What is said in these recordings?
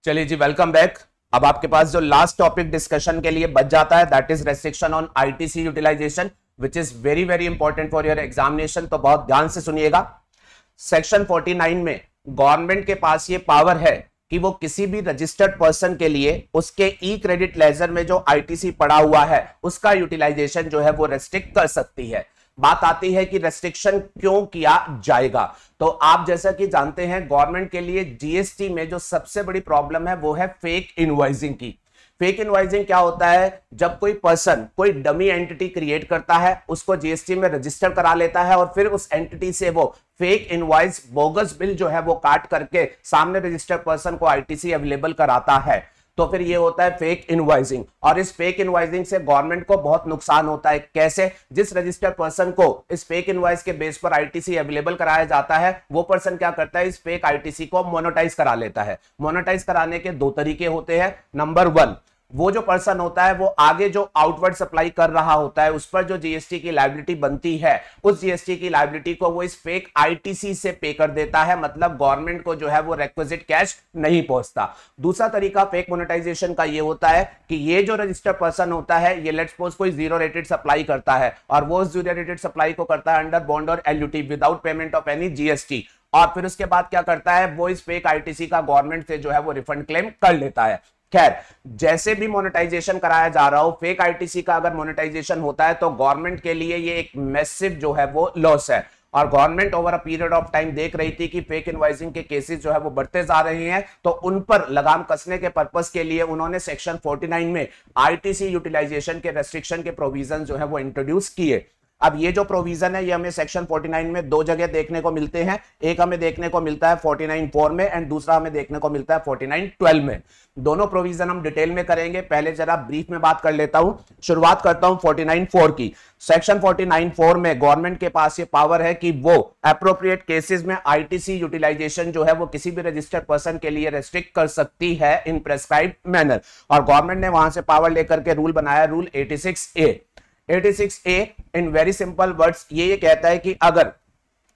चलिए जी, welcome back. अब आपके पास जो लास्ट टॉपिक डिस्कशन के लिए बच जाता है that is restriction on ITC utilisation which is very very important for your examination. तो बहुत ध्यान से सुनिएगा। सेक्शन 49 में गवर्नमेंट के पास ये पावर है कि वो किसी भी रजिस्टर्ड पर्सन के लिए उसके ई क्रेडिट लेजर में जो आईटीसी पड़ा हुआ है उसका यूटिलाइजेशन जो है वो रेस्ट्रिक्ट कर सकती है। बात आती है कि रेस्ट्रिक्शन क्यों किया जाएगा। तो आप जैसा कि जानते हैं गवर्नमेंट के लिए जीएसटी में जो सबसे बड़ी प्रॉब्लम है वो है फेक इनवॉइसिंग की। फेक इनवॉइसिंग क्या होता है? जब कोई पर्सन कोई डमी एंटिटी क्रिएट करता है, उसको जीएसटी में रजिस्टर करा लेता है और फिर उस एंटिटी से वो फेक इनवॉइस बोगस बिल जो है वो काट करके सामने रजिस्टर्ड पर्सन को आईटीसी अवेलेबल कराता है, तो फिर ये होता है फेक इनवॉइसिंग। और इस फेक इनवॉइसिंग से गवर्नमेंट को बहुत नुकसान होता है। कैसे? जिस रजिस्टर्ड पर्सन को इस फेक इनवॉइस के बेस पर आईटीसी अवेलेबल कराया जाता है वो पर्सन क्या करता है, इस फेक आईटीसी को मोनेटाइज करा लेता है। मोनेटाइज कराने के दो तरीके होते हैं। नंबर वन, वो जो पर्सन होता है वो आगे जो आउटवर्ड सप्लाई कर रहा होता है उस पर जो जीएसटी की लायबिलिटी बनती है उस जीएसटी की लायबिलिटी को वो इस फेक आईटीसी से पे कर देता है, मतलब गवर्नमेंट को जो है वो रिक्विजिट कैश नहीं पहुंचता। दूसरा तरीका फेक मोनेटाइजेशन का ये होता है कि ये जो रजिस्टर्ड पर्सन होता है ये लेट्स सपोज कोई जीरो रेटेड सप्लाई करता है और वो उस जीरो रेटेड सप्लाई को करता है अंडर बॉन्ड और LUT without payment of any GST, और फिर उसके बाद क्या करता है, वो इस फेक आईटीसी का गवर्नमेंट से जो है वो रिफंड क्लेम कर लेता है। खैर, जैसे भी मोनेटाइजेशन कराया जा रहा हो, फेक आईटीसी का अगर मोनेटाइजेशन होता है तो गवर्नमेंट के लिए ये एक मैसिव जो है वो लॉस है। और government over a period of time देख रही थी कि फेक इनवॉइसिंग के केसेस जो है वो बढ़ते जा रहे हैं, तो उन पर लगाम कसने के पर्पस के लिए उन्होंने सेक्शन 49 में आईटीसी यूटिलाइजेशन के रेस्ट्रिक्शन के प्रोविजन जो है वो इंट्रोड्यूस किए। अब ये जो प्रोविजन है ये हमें सेक्शन 49 में दो जगह देखने को मिलते हैं। एक हमें देखने को मिलता है 49(4) में एंड दूसरा हमें देखने को मिलता है 49(12) में। दोनों प्रोविजन हम डिटेल में करेंगे, पहले जरा ब्रीफ में बात कर लेता हूं। शुरुआत करता हूं 49(4) की। सेक्शन 49(4) में गवर्नमेंट के पास ये पावर है कि वो एप्रोप्रिएट केसेस में आईटीसी यूटिलाइजेशन जो है वो किसी भी रजिस्टर्ड पर्सन के लिए रेस्ट्रिक्ट कर सकती है इन प्रेस्क्राइब्ड मैनर। और गवर्नमेंट ने वहां से पावर लेकर के रूल बनाया, rule 86A। 86A in very simple words ये कहता है कि अगर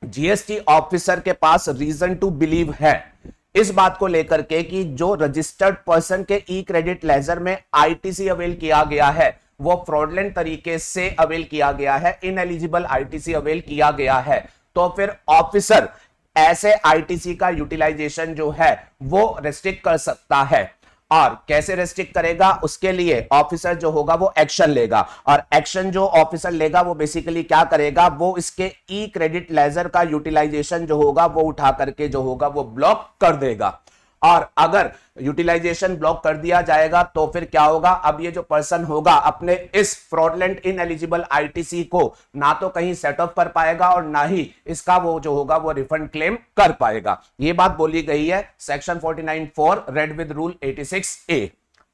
जीएसटी ऑफिसर के पास रीजन टू बिलीव है इस बात को लेकर के कि जो रजिस्टर्ड पर्सन के ई क्रेडिट लेजर में आईटीसी अवेल किया गया है वो फ्रॉडलेंट तरीके से अवेल किया गया है, इनएलिजिबल आईटीसी अवेल किया गया है, तो फिर ऑफिसर ऐसे आईटीसी का यूटिलाइजेशन जो है वो रेस्ट्रिक्ट कर सकता है। और कैसे रेस्ट्रिक्ट करेगा? उसके लिए ऑफिसर जो होगा वो एक्शन लेगा, और एक्शन जो ऑफिसर लेगा वो बेसिकली क्या करेगा, वो इसके ई क्रेडिट लेजर का यूटिलाइजेशन जो होगा वो उठा करके जो होगा वो ब्लॉक कर देगा। और अगर यूटिलाइजेशन ब्लॉक कर दिया जाएगा तो फिर क्या होगा, अब ये जो पर्सन होगा अपने इस फ्रॉडलेंट इनएलिजिबल आईटीसी को ना तो कहीं सेट ऑफ कर पाएगा और ना ही इसका वो जो होगा वो रिफंड क्लेम कर पाएगा। ये बात बोली गई है section 49(4) read with rule 86A।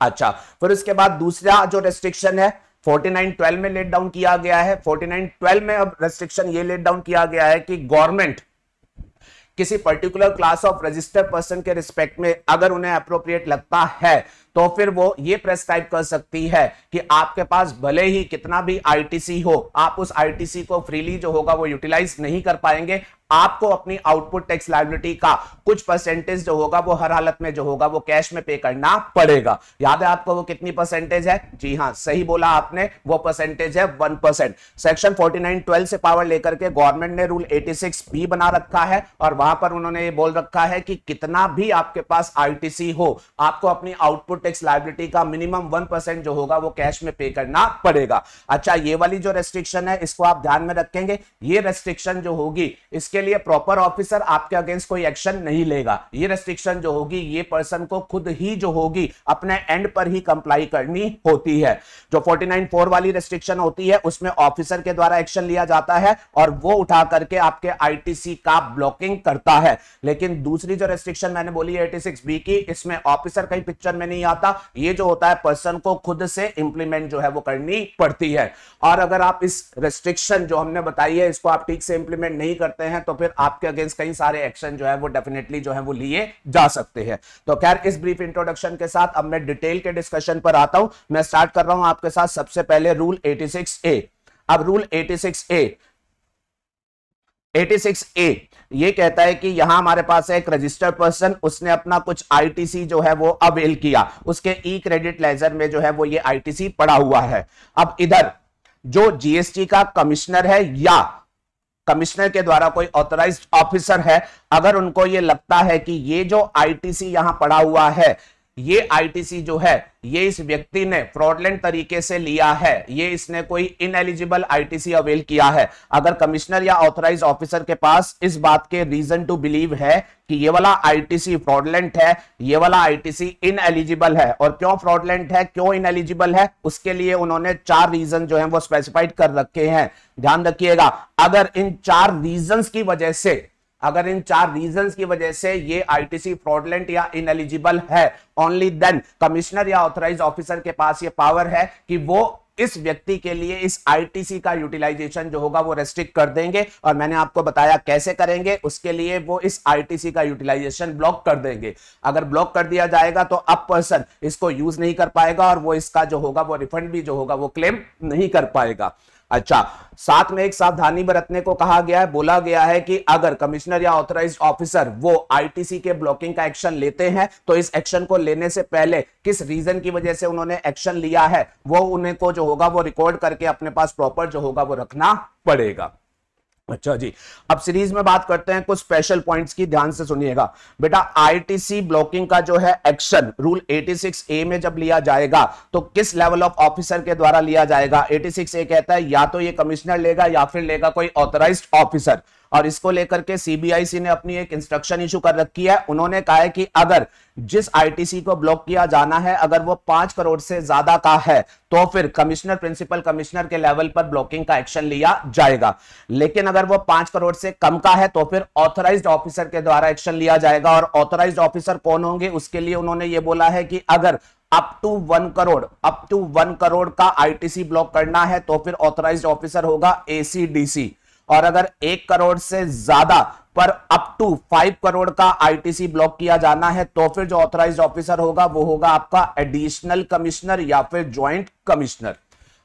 अच्छा, फिर उसके बाद दूसरा जो रेस्ट्रिक्शन है 49(12) में लेट डाउन किया गया है। 49(12) में अब रेस्ट्रिक्शन ये लेट डाउन किया गया है कि गवर्नमेंट किसी particular class of registered person के रिस्पेक्ट में अगर उन्हें अप्रोप्रिएट लगता है तो फिर वो ये प्रेस्क्राइब कर सकती है कि आपके पास भले ही कितना भी आईटीसी हो, आप उस आईटीसी को फ्रीली जो होगा वो यूटिलाइज नहीं कर पाएंगे। आपको अपनी आउटपुट टैक्स लायबिलिटी का कुछ परसेंटेज जो होगा वो हर हालत में जो होगा वो कैश में पे करना पड़ेगा। याद है आपको वो कितनी परसेंटेज है? जी हां, सही बोला आपने, वो परसेंटेज है 1%। सेक्शन 49(12) से पावर लेकर के गवर्नमेंट ने रूल 86B बना रखा है और वहां पर उन्होंने ये बोल रखा है कि कितना भी आपके पास आईटीसी हो आपको अपनी आउटपुट टैक्स लायबिलिटी का मिनिमम 1% जो होगा वो कैश में पे करना पड़ेगा। अच्छा, ये वाली जो रेस्ट्रिक्शन है इसको आप ध्यान में रखेंगे। ये रेस्ट्रिक्शन जो होगी इसके लिए प्रॉपर ऑफिसर आपके अगेंस्ट कोई एक्शन नहीं लेगा। ये रेस्ट्रिक्शन जो होगी ये पर्सन को खुद ही जो होगी अपने एंड पर ही कंप्लाई करनी होती है। जो 49(4) वाली रेस्ट्रिक्शन होती है उसमें ऑफिसर के द्वारा एक्शन लिया जाता है और वो उठा करके आपके आईटीसी का ब्लॉकिंग करता है। लेकिन दूसरी जो रेस्ट्रिक्शन मैंने बोली 86B की, इसमें ऑफिसर कहीं पिक्चर में नहीं आता, ये जो होता है पर्सन को खुद से इंप्लीमेंट जो है वो करनी पड़ती है। और अगर आप इस रेस्ट्रिक्शन जो हमने बताई है इसको आप ठीक से इंप्लीमेंट नहीं करते हैं तो फिर आपके अगेंस्ट कई सारे एक्शन जो है वो डेफिनेटली जो है वो लिए जा सकते हैं। तो खैर, इस ब्रीफ इंट्रोडक्शन के साथ अब मैं डिटेल के डिस्कशन पर आता हूं। मैं स्टार्ट कर रहा हूं आपके साथ सबसे पहले रूल 86A। अब रूल 86A 86A ये कहता है कि यहां हमारे पास है एक रजिस्टर्ड पर्सन, उसने अपना कुछ आईटीसी जो है वो अवेल किया, उसके ई क्रेडिट लेजर में जो है वो ये आईटीसी पड़ा हुआ है। अब इधर जो जीएसटी का कमिश्नर है या कमिश्नर के द्वारा कोई ऑथराइज्ड ऑफिसर है, अगर उनको ये लगता है कि ये जो आईटीसी यहां पड़ा हुआ है, ये आईटीसी जो है ये इस व्यक्ति ने फ्रॉडलेंट तरीके से लिया है, ये इसने कोई इनएलिजिबल आईटीसी अवेल किया है, अगर कमिश्नर या ऑथराइज्ड ऑफिसर के पास इस बात के रीजन टू बिलीव है कि ये वाला आईटीसी फ्रॉडलेंट है, ये वाला आईटीसी इनएलिजिबल है, और क्यों फ्रॉडलेंट है, क्यों इनएलिजिबल है, उसके लिए उन्होंने 4 रीजन जो है वो स्पेसिफाइड कर रखे हैं। ध्यान रखिएगा, अगर इन 4 रीजंस की वजह से ये आईटीसी फ्रॉडलेंट या इनएलिजिबल है, ओनली देन कमिश्नर या ऑथराइज्ड ऑफिसर के पास ये पावर है कि वो इस व्यक्ति के लिए इस आईटीसी का यूटिलाइजेशन जो होगा वो रेस्ट्रिक्ट कर देंगे, और मैंने आपको बताया कैसे करेंगे। उसके लिए वो इस आईटीसी का यूटिलाइजेशन ब्लॉक कर देंगे। अगर ब्लॉक कर दिया जाएगा तो अब पर्सन इसको यूज नहीं कर पाएगा और वो इसका जो होगा वो रिफंड भी जो होगा वो क्लेम नहीं कर पाएगा। अच्छा, साथ में एक सावधानी बरतने को कहा गया है, बोला गया है कि अगर कमिश्नर या ऑथराइज्ड ऑफिसर वो आईटीसी के ब्लॉकिंग का एक्शन लेते हैं तो इस एक्शन को लेने से पहले किस रीजन की वजह से उन्होंने एक्शन लिया है वो उन्हें को जो होगा वो रिकॉर्ड करके अपने पास प्रॉपर जो होगा वो रखना पड़ेगा। अच्छा जी, अब सीरीज में बात करते हैं कुछ स्पेशल पॉइंट्स की, ध्यान से सुनिएगा बेटा। आईटीसी ब्लॉकिंग का जो है एक्शन रूल 86A में जब लिया जाएगा तो किस लेवल ऑफ ऑफिसर के द्वारा लिया जाएगा। 86A कहता है या तो ये कमिश्नर लेगा या फिर लेगा कोई ऑथराइज्ड ऑफिसर, और इसको लेकर के सीबीआईसी ने अपनी एक इंस्ट्रक्शन इशू कर रखी है। उन्होंने कहा है कि अगर जिस आईटीसी को ब्लॉक किया जाना है अगर वो 5 करोड़ से ज्यादा का है तो फिर कमिश्नर, प्रिंसिपल कमिश्नर के लेवल पर ब्लॉकिंग का एक्शन लिया जाएगा। लेकिन अगर वो 5 करोड़ से कम का है तो फिर ऑथराइज्ड ऑफिसर के द्वारा एक्शन लिया जाएगा। और ऑथराइज्ड ऑफिसर कौन होंगे, उसके लिए उन्होंने ये बोला है कि अगर अप टू 1 करोड़ का आईटीसी ब्लॉक करना है तो फिर ऑथराइज्ड ऑफिसर होगा एसीडीसी, और अगर 1 करोड़ से ज्यादा पर अप टू 5 करोड़ का आईटीसी ब्लॉक किया जाना है तो फिर जो ऑथराइज्ड ऑफिसर होगा वो होगा आपका एडिशनल कमिश्नर या फिर ज्वाइंट कमिश्नर।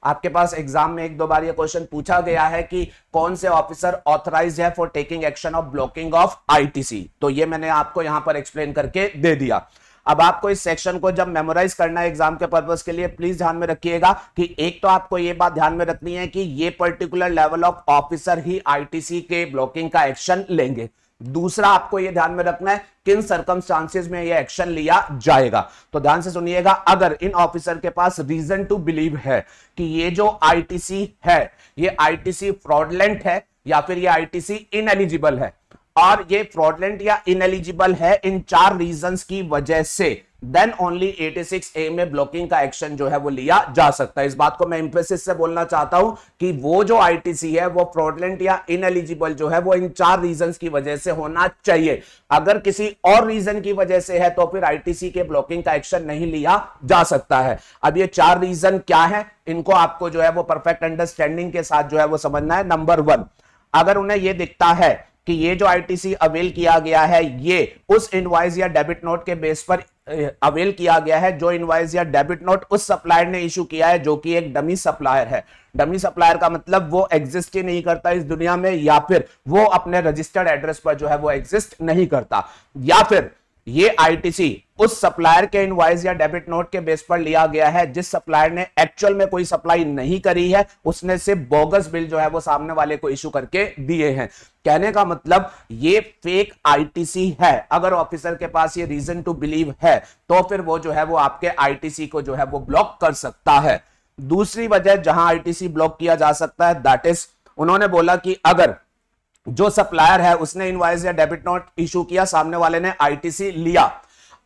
आपके पास एग्जाम में 1-2 बार ये क्वेश्चन पूछा गया है कि कौन से ऑफिसर ऑथराइज्ड है for taking action of blocking of ITC, तो ये मैंने आपको यहां पर एक्सप्लेन करके दे दिया। अब आपको इस सेक्शन को जब मेमोराइज करना है एग्जाम के पर्पस के लिए, प्लीज ध्यान में रखिएगा कि एक तो आपको ये बात ध्यान में रखनी है कि ये particular level of officer he ITC के ब्लॉकिंग का एक्शन लेंगे। दूसरा आपको ये ध्यान में रखना है किन सर्कमस्टांसेस में ये एक्शन लिया जाएगा। तो ध्यान से सुनिएगा, अगर इन ऑफिसर के पास रीजन टू बिलीव है कि ये जो आईटीसी है ये आईटीसी फ्रॉडलेंट है या फिर ये आईटीसी इनएलिजिबल है, और ये फ्रॉडलेंट या इनएलिजिबल है इन 4 रीजंस की वजह से, देन ओनली 86A में ब्लॉकिंग का एक्शन जो है वो लिया जा सकता है। इस बात को मैं एम्फेसिस से बोलना चाहता हूं कि वो जो आईटीसी है वो फ्रॉडलेंट या इनएलिजिबल जो है वो इन 4 रीजंस की वजह से होना चाहिए। अगर किसी और रीजन की वजह से है तो फिर आईटीसी के ब्लॉकिंग का एक्शन नहीं लिया जा सकता है। अब ये 4 रीजन क्या है, इनको आपको जो है वो परफेक्ट अंडरस्टैंडिंग के साथ जो है वो समझना है। नंबर 1, अगर उन्हें यह दिखता है कि ये जो आईटीसी अवेल किया गया है ये उस इनवॉइस या डेबिट नोट के बेस पर अवेल किया गया है जो इनवॉइस या डेबिट नोट उस सप्लायर ने इशू किया है जो कि एक डमी सप्लायर है। डमी सप्लायर का मतलब वो एग्जिस्ट ही नहीं करता इस दुनिया में, या फिर वो अपने रजिस्टर्ड एड्रेस पर जो है वो एग्जिस्ट नहीं करता, या फिर ये आईटीसी उस सप्लायर के इनवॉइस या डेबिट नोट के बेस पर लिया गया है जिस सप्लायर ने एक्चुअल में कोई सप्लाई नहीं करी है, उसने सिर्फ बोगस बिल जो है वो सामने वाले को इशू करके दिए हैं। कहने का मतलब ये फेक आईटीसी है। अगर ऑफिसर के पास ये रीजन टू बिलीव है तो फिर वो जो है वो आपके आईटीसी को जो है वो ब्लॉक कर सकता है। दूसरी वजह जहां आईटीसी ब्लॉक किया जा सकता है, दैट इज उन्होंने बोला कि अगर जो सप्लायर है उसने इनवॉइस या डेबिट नोट इशू किया, सामने वाले ने आईटीसी लिया,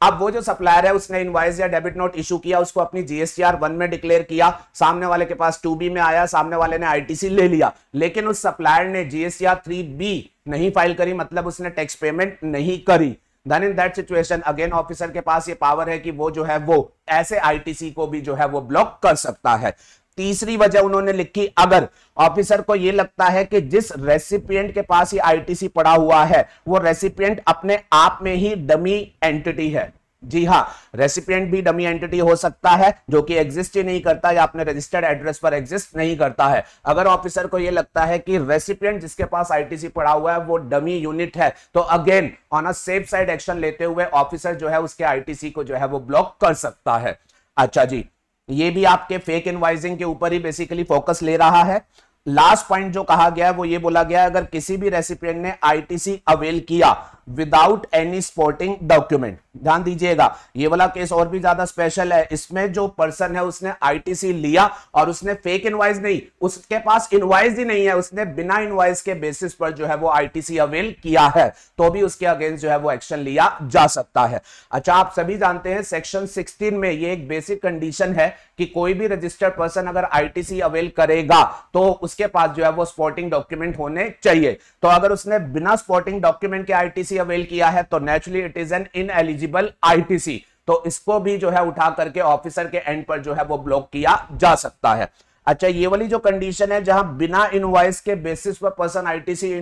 अब वो जो सप्लायर है उसने इनवॉइस या डेबिट नोट इशू किया, उसको अपनी जीएसटीआर 1 में डिक्लेयर किया, सामने वाले के पास 2B में आया, सामने वाले ने आईटीसी ले लिया, लेकिन उस सप्लायर ने जीएसटीआर 3B नहीं फाइल करी, मतलब उसने टैक्स पेमेंट नहीं करी। Then in that situation again officer के पास ये पावर है कि वो जो है वो ऐसे आईटीसी को भी जो है वो ब्लॉक कर सकता है। तीसरी वजह उन्होंने लिखी, अगर ऑफिसर को यह लगता है कि जिस रेसिपिएंट के पास ये आईटीसी पड़ा हुआ है वो रेसिपिएंट अपने आप में ही डमी एंटिटी है, जी हाँ, रेसिपिएंट भी डमी एंटिटी हो सकता है जो कि एग्जिस्ट ही नहीं करता या अपने रजिस्टर्ड एड्रेस पर एग्जिस्ट नहीं करता है। अगर ऑफिसर को यह लगता है कि रेसिपिएंट जिसके पास आईटीसी पड़ा हुआ है वो डमी यूनिट है, तो again on a safe side action लेते हुए ऑफिसर जो है उसके आईटीसी को जो है वो ब्लॉक कर सकता है। अच्छा जी, ये भी आपके फेक इनवाइसिंग के ऊपर ही बेसिकली फोकस ले रहा है। लास्ट पॉइंट जो कहा गया है वो ये बोला गया है, अगर किसी भी रेसिपिएंट ने आईटीसी अवेल किया विदाउट एनी सपोर्टिंग डॉक्यूमेंट, ध्यान दीजिएगा ये वाला केस और भी ज्यादा स्पेशल है। इसमें जो पर्सन है उसने आईटीसी लिया और उसने फेक इनवाइस नहीं, उसके पास इनवाइस ही नहीं है, उसने बिना इनवाइस के बेसिस पर जो है वो आईटीसी अवेल किया है, तो भी उसके अगेंस्ट जो है वो एक्शन लिया जा सकता है। अच्छा, आप सभी जानते हैं सेक्शन 16 में ये एक बेसिक कंडीशन है कि कोई भी रजिस्टर्ड पर्सन अगर आईटीसी अवेल करेगा तो उसके पास जो है वो सपोर्टिंग डॉक्यूमेंट होने चाहिए। तो अगर उसने बिना सपोर्टिंग डॉक्यूमेंट के आईटीसी अवेल किया है तो naturally it is an ineligible ITC, तो इसको भी जो है उठा करके ऑफिसर के एंड पर जो है वो ब्लॉक किया जा सकता है। अच्छा, ये वाली जो कंडीशन है जहां बिना इनवॉइस के बेसिस पर पर्सन आईटीसी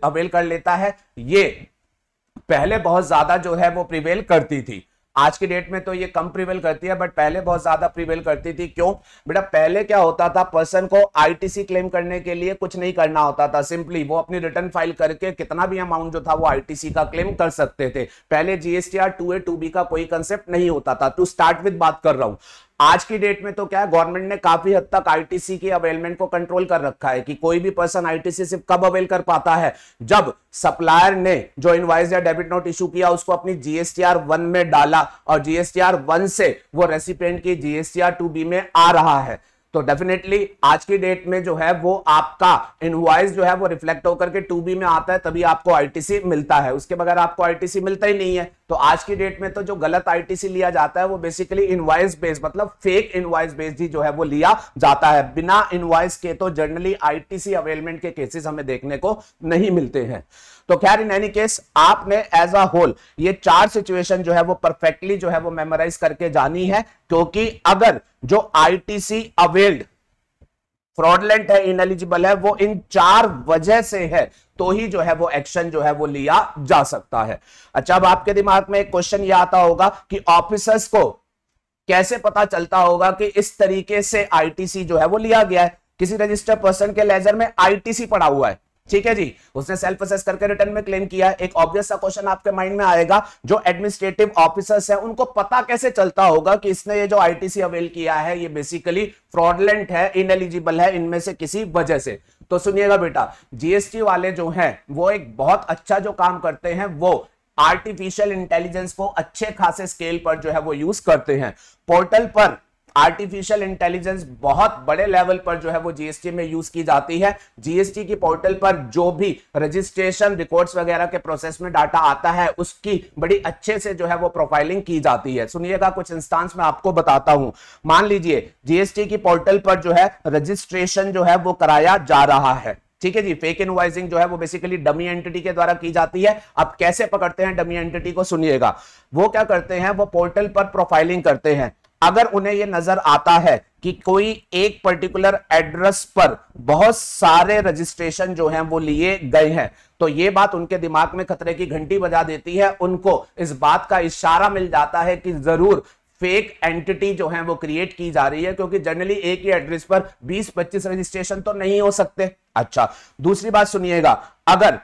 अवेल कर लेता है, ये पहले बहुत ज्यादा जो है वो प्रिवेल करती थी। आज की डेट में तो ये कम प्रिवेल करती है, बट पहले बहुत ज्यादा प्रिवेल करती थी। क्यों बेटा? पहले क्या होता था, पर्सन को आईटीसी क्लेम करने के लिए कुछ नहीं करना होता था, सिंपली वो अपनी रिटर्न फाइल करके कितना भी अमाउंट जो था वो आईटीसी का क्लेम कर सकते थे। पहले जीएसटीआर 2A 2B का कोई कंसेप्ट नहीं होता था। टू स्टार्ट विद बात कर रहा हूं। आज की डेट में तो क्या है, गवर्नमेंट ने काफी हद तक आईटीसी की अवेलमेंट को कंट्रोल कर रखा है कि कोई भी पर्सन आईटीसी सिर्फ कब अवेल कर पाता है, जब सप्लायर ने जो इनवॉइस या डेबिट नोट इशू किया उसको अपनी जीएसटीआर 1 में डाला और जीएसटीआर 1 से वो रेसिपिएंट की जीएसटीआर 2B में आ रहा है। तो डेफिनेटली आज की डेट में जो है वो आपका इनवॉइस जो है वो रिफ्लेक्ट होकर के 2B में आता है, तभी आपको आईटीसी मिलता है, उसके बगैर आपको आईटीसी मिलता ही नहीं है। तो आज की डेट में तो जो गलत आईटीसी लिया जाता है वो बेसिकली इनवॉइस बेस्ड, मतलब फेक इनवॉइस बेस्ड ही जो है वो लिया जाता है। बिना इनवॉइस के तो जनरली आईटीसी अवेलमेंट के केसेस हमें देखने को नहीं मिलते हैं। तो खैर इन एनी केस आपने एज अ होल ये 4 सिचुएशन जो है वो परफेक्टली जो है वो मेमोराइज करके जानी है, क्योंकि अगर जो आईटीसी अवेल्ड फ्रॉडलेंट है, इनएलिजिबल है, वो इन 4 वजह से है, तो ही जो है वो एक्शन जो है वो लिया जा सकता है। अच्छा, अब आपके दिमाग में एक क्वेश्चन ये आता होगा कि ऑफिसर्स को कैसे पता चलता होगा कि इस तरीके से आईटीसी जो है वो लिया गया है। किसी रजिस्टर्ड पर्सन के लेजर में आईटीसी पड़ा हुआ है, ठीक है जी, उसने सेल्फ असेस करके रिटर्न में क्लेम किया है। एक ऑब्वियस सा क्वेश्चन आपके माइंड में आएगा, जो एडमिनिस्ट्रेटिव ऑफिसर्स हैं उनको पता कैसे चलता होगा कि इसने ये जो आईटीसी अवेल किया है ये बेसिकली फ्रॉडलेंट है, इनएलिजिबल है, इनमें से किसी वजह से। तो सुनिएगा बेटा, जीएसटी वाले जो हैं वो एक बहुत अच्छा जो काम करते हैं, वो आर्टिफिशियल इंटेलिजेंस को अच्छे खासे स्केल पर जो है वो यूज करते हैं। पोर्टल पर आर्टिफिशियल इंटेलिजेंस बहुत बड़े लेवल पर जो है वो जीएसटी में यूज की जाती है। जीएसटी की पोर्टल पर जो भी रजिस्ट्रेशन रिकॉर्ड्स वगैरह के प्रोसेस में डाटा आता है उसकी बड़ी अच्छे से जो है वो प्रोफाइलिंग की जाती है। सुनिएगा, कुछ इंस्टांस में आपको बताता हूं। मान लीजिए जीएसटी की पोर्टल पर जो है रजिस्ट्रेशन जो है वो कराया जा रहा है, ठीक है जी। फेक इनवॉइसिंग जो है वो बेसिकली डमी एंटिटी के द्वारा की जाती है। अब कैसे पकड़ते हैं डमी एंटिटी को, सुनिएगा। वो क्या करते हैं, वो पोर्टल पर प्रोफाइलिंग करते हैं। अगर उन्हें यह नजर आता है कि कोई एक पर्टिकुलर एड्रेस पर बहुत सारे रजिस्ट्रेशन जो हैं वो लिए गए हैं, तो यह बात उनके दिमाग में खतरे की घंटी बजा देती है। उनको इस बात का इशारा मिल जाता है कि जरूर फेक एंटिटी जो है वो क्रिएट की जा रही है, क्योंकि जनरली एक ही एड्रेस पर 20-25 रजिस्ट्रेशन तो नहीं हो सकते। अच्छा, दूसरी बात सुनिएगा, अगर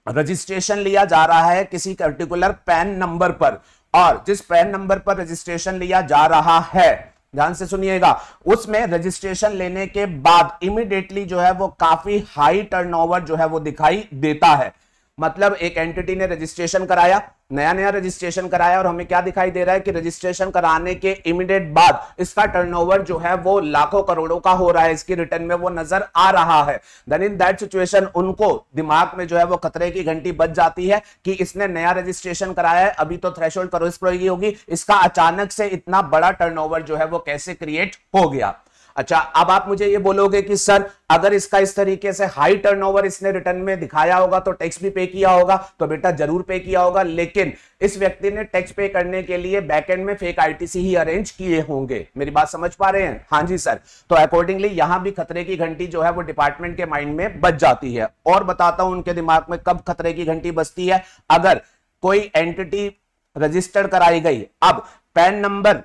रजिस्ट्रेशन लिया जा रहा है किसी पर्टिकुलर पैन नंबर पर, और जिस पैन नंबर पर रजिस्ट्रेशन लिया जा रहा है, ध्यान से सुनिएगा, उसमें रजिस्ट्रेशन लेने के बाद इमीडिएटली जो है वो काफी हाई टर्नओवर जो है वो दिखाई देता है। मतलब एक एंटिटी ने रजिस्ट्रेशन कराया, नया नया रजिस्ट्रेशन कराया, और हमें क्या दिखाई दे रहा है कि रजिस्ट्रेशन कराने के इमीडिएट बाद इसका टर्नओवर जो है वो लाखों करोड़ों का हो रहा है, इसकी रिटर्न में वो नजर आ रहा है। देन इन दैट सिचुएशन उनको दिमाग में जो है वो खतरे की घंटी बज जाती है कि इसने नया रजिस्ट्रेशन कराया है, अभी तो थ्रेशोल्ड क्रॉस होगी, इसका अचानक से इतना बड़ा टर्नओवर जो है वो कैसे क्रिएट हो गया। अच्छा, अब आप मुझे ये बोलोगे कि सर अगर इसका इस तरीके से हाई टर्नओवर इसने रिटर्न में दिखाया होगा तो टैक्स भी पे किया होगा। तो बेटा जरूर पे किया होगा, लेकिन इस व्यक्ति ने टैक्स पे करने के लिए बैकएंड में फेक आईटीसी ही अरेंज किए होंगे। मेरी बात समझ पा रहे हैं? हाँ जी सर। तो अकॉर्डिंगली यहां भी खतरे की घंटी जो है वो डिपार्टमेंट के माइंड में बज जाती है। और बताता हूं उनके दिमाग में कब खतरे की घंटी बजती है। अगर कोई एंटिटी रजिस्टर्ड कराई गई। अब पैन नंबर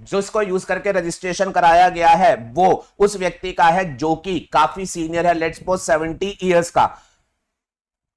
जिसको यूज करके रजिस्ट्रेशन कराया गया है वो उस व्यक्ति का है जो कि काफी सीनियर है, लेट्स सपोज 70 इयर्स का।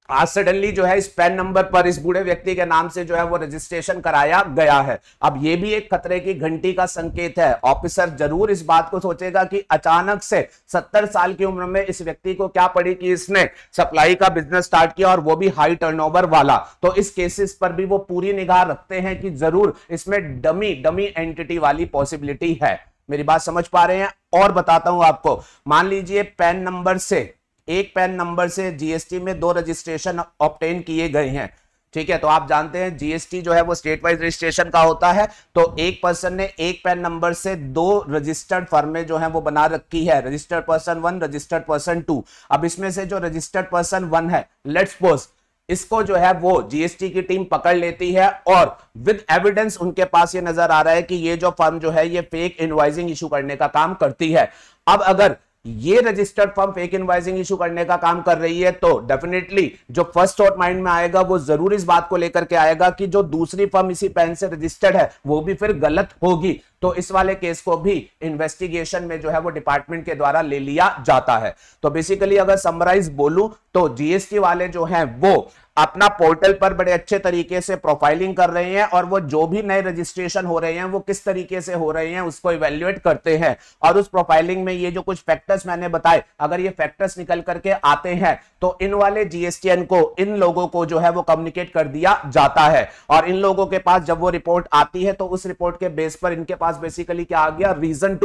आज सडनली जो है इस पैन नंबर पर इस बूढ़े व्यक्ति के नाम से जो है वो रजिस्ट्रेशन कराया गया है। अब ये भी एक खतरे की घंटी का संकेत है। ऑफिसर जरूर इस बात को सोचेगा कि अचानक से 70 साल की उम्र में इस व्यक्ति को क्या पड़ी कि इसने सप्लाई का बिजनेस स्टार्ट किया और वो भी हाई टर्नओवर वाला। तो इस केसेस पर भी वो पूरी निगाह रखते हैं कि जरूर इसमें डमी एंटिटी वाली पॉसिबिलिटी है। मेरी बात समझ पा रहे हैं? और बताता हूं आपको, मान लीजिए पैन नंबर से, एक पैन नंबर से जीएसटी में 2 रजिस्ट्रेशन ऑब्टेन किए गए हैं, ठीक है। तो आप जानते हैं जीएसटी जो है वो स्टेट वाइज रजिस्ट्रेशन का होता है। तो एक पर्सन ने एक पैन नंबर से 2 रजिस्टर्ड फर्में जो है वो बना रखी है, रजिस्टर्ड पर्सन 1, रजिस्टर्ड पर्सन 2। अब इसमें से जो रजिस्टर्ड पर्सन 1 है, लेट्स सपोज इसको जो है वो जीएसटी की टीम पकड़ लेती है और विद एविडेंस उनके पास ये नजर आ रहा है कि ये जो फर्म जो है ये फेक इनवॉइसिंग इशू करने का काम करती है। अब अगर ये registered firm fake invoicing issue करने का काम कर रही है तो डेफिनेटली जो फर्स्ट थॉट माइंड में आएगा वो जरूर इस बात को लेकर के आएगा कि जो दूसरी फर्म इसी पैन से रजिस्टर्ड है वो भी फिर गलत होगी। तो इस वाले केस को भी इन्वेस्टिगेशन में जो है वो डिपार्टमेंट के द्वारा ले लिया जाता है। तो बेसिकली अगर समराइज बोलूं तो जीएसटी वाले जो हैं वो अपना पोर्टल पर बड़े अच्छे तरीके से प्रोफाइलिंग कर रहे हैं और वो जो भी नए रजिस्ट्रेशन हो रहे हैं वो किस तरीके से हो रहे हैं उसको इवैल्यूएट करते हैं। और उस प्रोफाइलिंग में ये जो कुछ फैक्टर्स मैंने बताए, अगर ये फैक्टर्स निकल करके आते हैं तो इन वाले जीएसटीएन को, इन लोगों को जो है वो कम्युनिकेट कर दिया जाता है। और इन लोगों के पास जब वो रिपोर्ट आती है तो उस रिपोर्ट के बेस पर इनके पास बेसिकली क्या आ गया, रीजन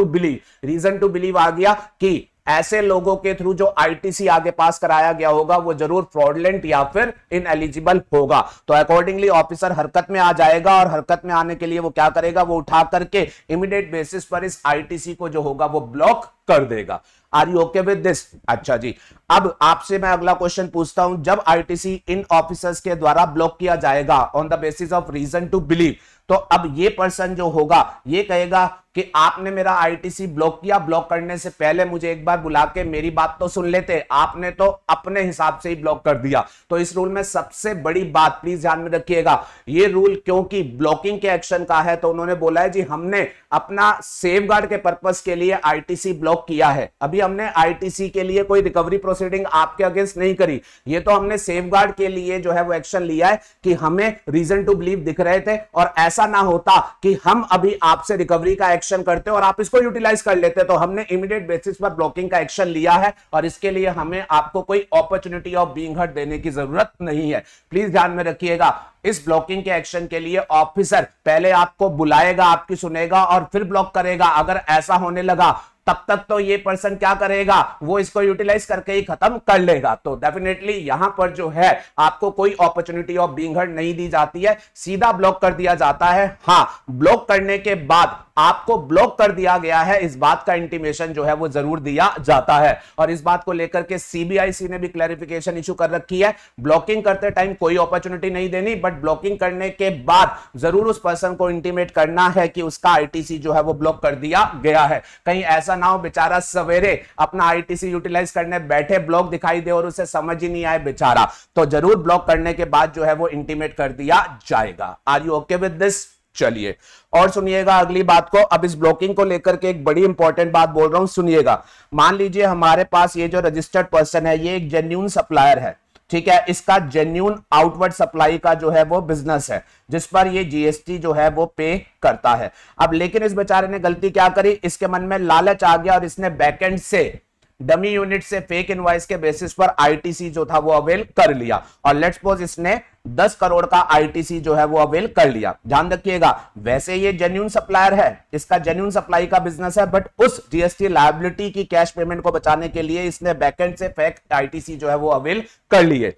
टू बिलीव आ गया कि ऐसे लोगों के थ्रू जो आईटीसी आगे पास कराया गया होगा वो जरूर फ्रॉडलेंट या फिर इनएलिजिबल होगा। तो अकॉर्डिंगली ऑफिसर हरकत में आ जाएगा और हरकत में आने के लिए वो क्या करेगा, वो उठा करके इमीडिएट बेसिस पर इस आईटीसी को जो होगा वो ब्लॉक कर देगा। Are you okay with this? अच्छा जी, अब आपसे मैं अगला क्वेश्चन पूछता हूं, जब आईटीसी इन ऑफिसर्स के द्वारा ब्लॉक किया जाएगा on the basis of reason to believe, तो अब ये पर्सन जो होगा ये कहेगा कि आपने मेरा आईटीसी ब्लॉक किया, ब्लॉक करने से पहले मुझे एक बार बुला के मेरी बात तो सुन लेते, आपने तो अपने हिसाब से ही ब्लॉक कर दिया। तो इस रूल में सबसे बड़ी बात प्लीज ध्यान में रखिएगा, ये रूल क्योंकि ब्लॉकिंग के एक्शन का है तो उन्होंने बोला है जी हमने अपना सेफगार्ड के पर्पस के लिए आईटीसी ब्लॉक किया है। अभी हमने आईटीसी के लिए कोई रिकवरी प्रोसीडिंग आपके अगेंस्ट नहीं करी, ये तो हमने सेफगार्ड के लिए जो है वो एक्शन लिया है कि हमें रीजन टू बिलीव दिख रहे थे और ऐसा ना होता कि हम अभी आपसे रिकवरी का एक्शन करते और आप इसको यूटिलाइज कर लेते। तो हमने इमीडिएट बेसिस पर ब्लॉकिंग का एक्शन लिया है और इसके लिए हमें आपको कोई अपॉर्चुनिटी ऑफ बीइंग हर्ट देने की जरूरत नहीं है। प्लीज ध्यान में रखिएगा, इस ब्लॉकिंग के एक्शन के लिए ऑफिसर पहले आपको बुलाएगा, आपकी सुनेगा और फिर ब्लॉक करेगा। अगर ऐसा होने लगा तब तक तो ये पर्सन क्या करेगा, वो इसको यूटिलाइज करके ही खत्म कर लेगा। तो डेफिनेटली यहां पर जो है आपको कोई अपॉर्चुनिटी ऑफ बीइंग हर्ट नहीं दी जाती है, सीधा ब्लॉक कर दिया जाता है। हां, ब्लॉक करने के बाद आपको ब्लॉक कर दिया गया है इस बात का इंटीमेशन जो है वो जरूर दिया जाता है। और इस बात को लेकर के सीबीआईसी ने भी क्लैरिफिकेशन इशू कर रखी है, ब्लॉकिंग करते टाइम कोई अपॉर्चुनिटी नहीं देनी, बट ब्लॉकिंग करने के बाद जरूर उस पर्सन को इंटीमेट करना है कि उसका आईटीसी जो है वो ब्लॉक कर दिया गया है। कहीं ऐसा ना हो बेचारा सवेरे अपना आईटीसी यूटिलाइज करने बैठे, ब्लॉक दिखाई दे और उसे समझ ही नहीं आए बेचारा, तो जरूर ब्लॉक करने के बाद जो है वो इंटीमेट कर दिया जाएगा। Are you okay with this? चलिए और सुनिएगा अगली बात को। अब इस ब्लॉकिंग को लेकर के एक बड़ी इंपॉर्टेंट बात बोल रहा हूं, सुनिएगा। मान लीजिए हमारे पास ये जो रजिस्टर्ड पर्सन है ये एक जेन्युइन सप्लायर है, ठीक है, इसका जेन्युइन आउटवर्ड सप्लाई का जो है वो बिजनेस है जिस पर ये जीएसटी जो है वो पे करता है। अब लेकिन इस बेचारे ने गलती क्या करी, इसके मन में लालच आ गया और इसने बैकएंड से डमी यूनिट से फेक इनवॉइस के बेसिस पर आईटीसी जो था वो अवेल कर लिया और लेट्स सपोज इसने 10 करोड़ का आईटीसी जो है वो अवेल कर लिया। ध्यान रखिएगा, वैसे ये जेन्युइन सप्लायर है, इसका जेन्युइन सप्लाई का बिजनेस है, बट उस जीएसटी लायबिलिटी की कैश पेमेंट को बचाने के लिए इसने बैकएंड से फेक आईटीसी जो है वो अवेल कर लिए।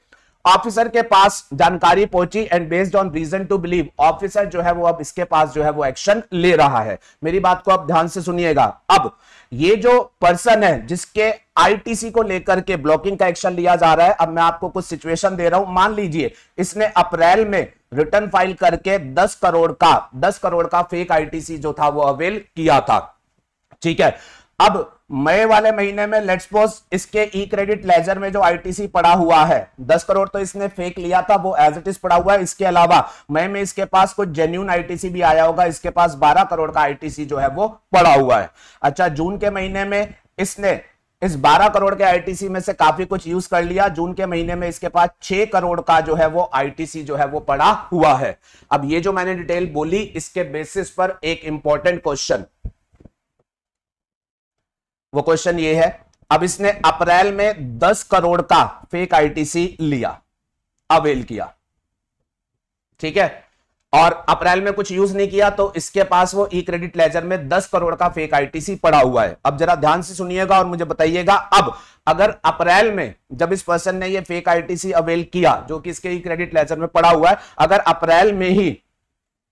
ऑफिसर के पास जानकारी पहुंची and based on reason to believe officer जो है वो अब इसके पास जो है वो एक्शन ले रहा है। मेरी बात को आप ध्यान से सुनिएगा। अब ये जो पर्सन है जिसके आईटीसी को लेकर के ब्लॉकिंग का एक्शन लिया जा रहा है, अब मैं आपको कुछ सिचुएशन दे रहा हूं। मान लीजिए इसने अप्रैल में रिटर्न फाइल करके 10 करोड़ का फेक आईटीसी जो था वो अवेल किया था, ठीक है। अब मई वाले महीने में लेट्स सपोज इसके ई क्रेडिट लेजर में जो आईटीसी पड़ा हुआ है 10 करोड़ तो इसने फेक लिया था, वो एज इट इज पड़ा हुआ है। इसके अलावा मई में इसके पास कुछ जेन्युइन आईटीसी भी आया होगा, इसके पास 12 करोड़ का आईटीसी जो है वो पड़ा हुआ है। अच्छा, जून के महीने में इसने इस 12 करोड़ के आईटीसी में से काफी कुछ यूज कर लिया। जून के महीने में इसके पास 6 करोड़ का जो है वो आईटीसी जो है वो पड़ा हुआ है। अब ये जो मैंने डिटेल बोली, इसके बेसिस पर एक इंपॉर्टेंट क्वेश्चन, वो क्वेश्चन ये है, अब इसने अप्रैल में 10 करोड़ का फेक आईटीसी लिया, अवेल किया, ठीक है, और अप्रैल में कुछ यूज नहीं किया, तो इसके पास वो ई क्रेडिट लेजर में 10 करोड़ का फेक आईटीसी पड़ा हुआ है। अब जरा ध्यान से सुनिएगा और मुझे बताइएगा, अब अगर अप्रैल में जब इस पर्सन ने ये फेक आईटीसी अवेल किया जो कि इसके ई क्रेडिट लेजर में पड़ा हुआ है, अगर अप्रैल में ही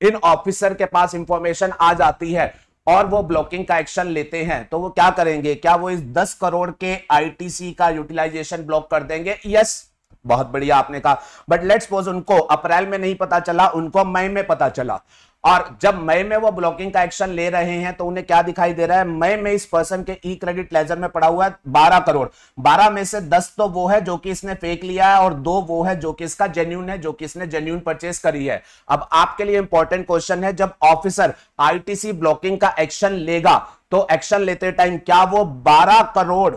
इन ऑफिसर के पास इंफॉर्मेशन आ जाती है और वो ब्लॉकिंग का एक्शन लेते हैं, तो वो क्या करेंगे? क्या वो इस 10 करोड़ के आईटीसी का यूटिलाइजेशन ब्लॉक कर देंगे? यस, बहुत बढ़िया आपने कहा। बट लेट्स सपोज उनको अप्रैल में नहीं पता चला, उनको मई में पता चला, और जब मई में वो ब्लॉकिंग का एक्शन ले रहे हैं तो उन्हें क्या दिखाई दे रहा है? मई में इस पर्सन के ई क्रेडिट लेजर में पड़ा हुआ है 12 करोड़, 12 में से 10 तो वो है जो कि इसने फेक लिया है और 2 वो है जो कि इसका जेन्युइन है, जो कि इसने जेन्युइन परचेस करी है। अब आपके लिए इंपॉर्टेंट क्वेश्चन है, जब ऑफिसर आईटीसी ब्लॉकिंग का एक्शन लेगा तो एक्शन लेते टाइम क्या वो 12 करोड़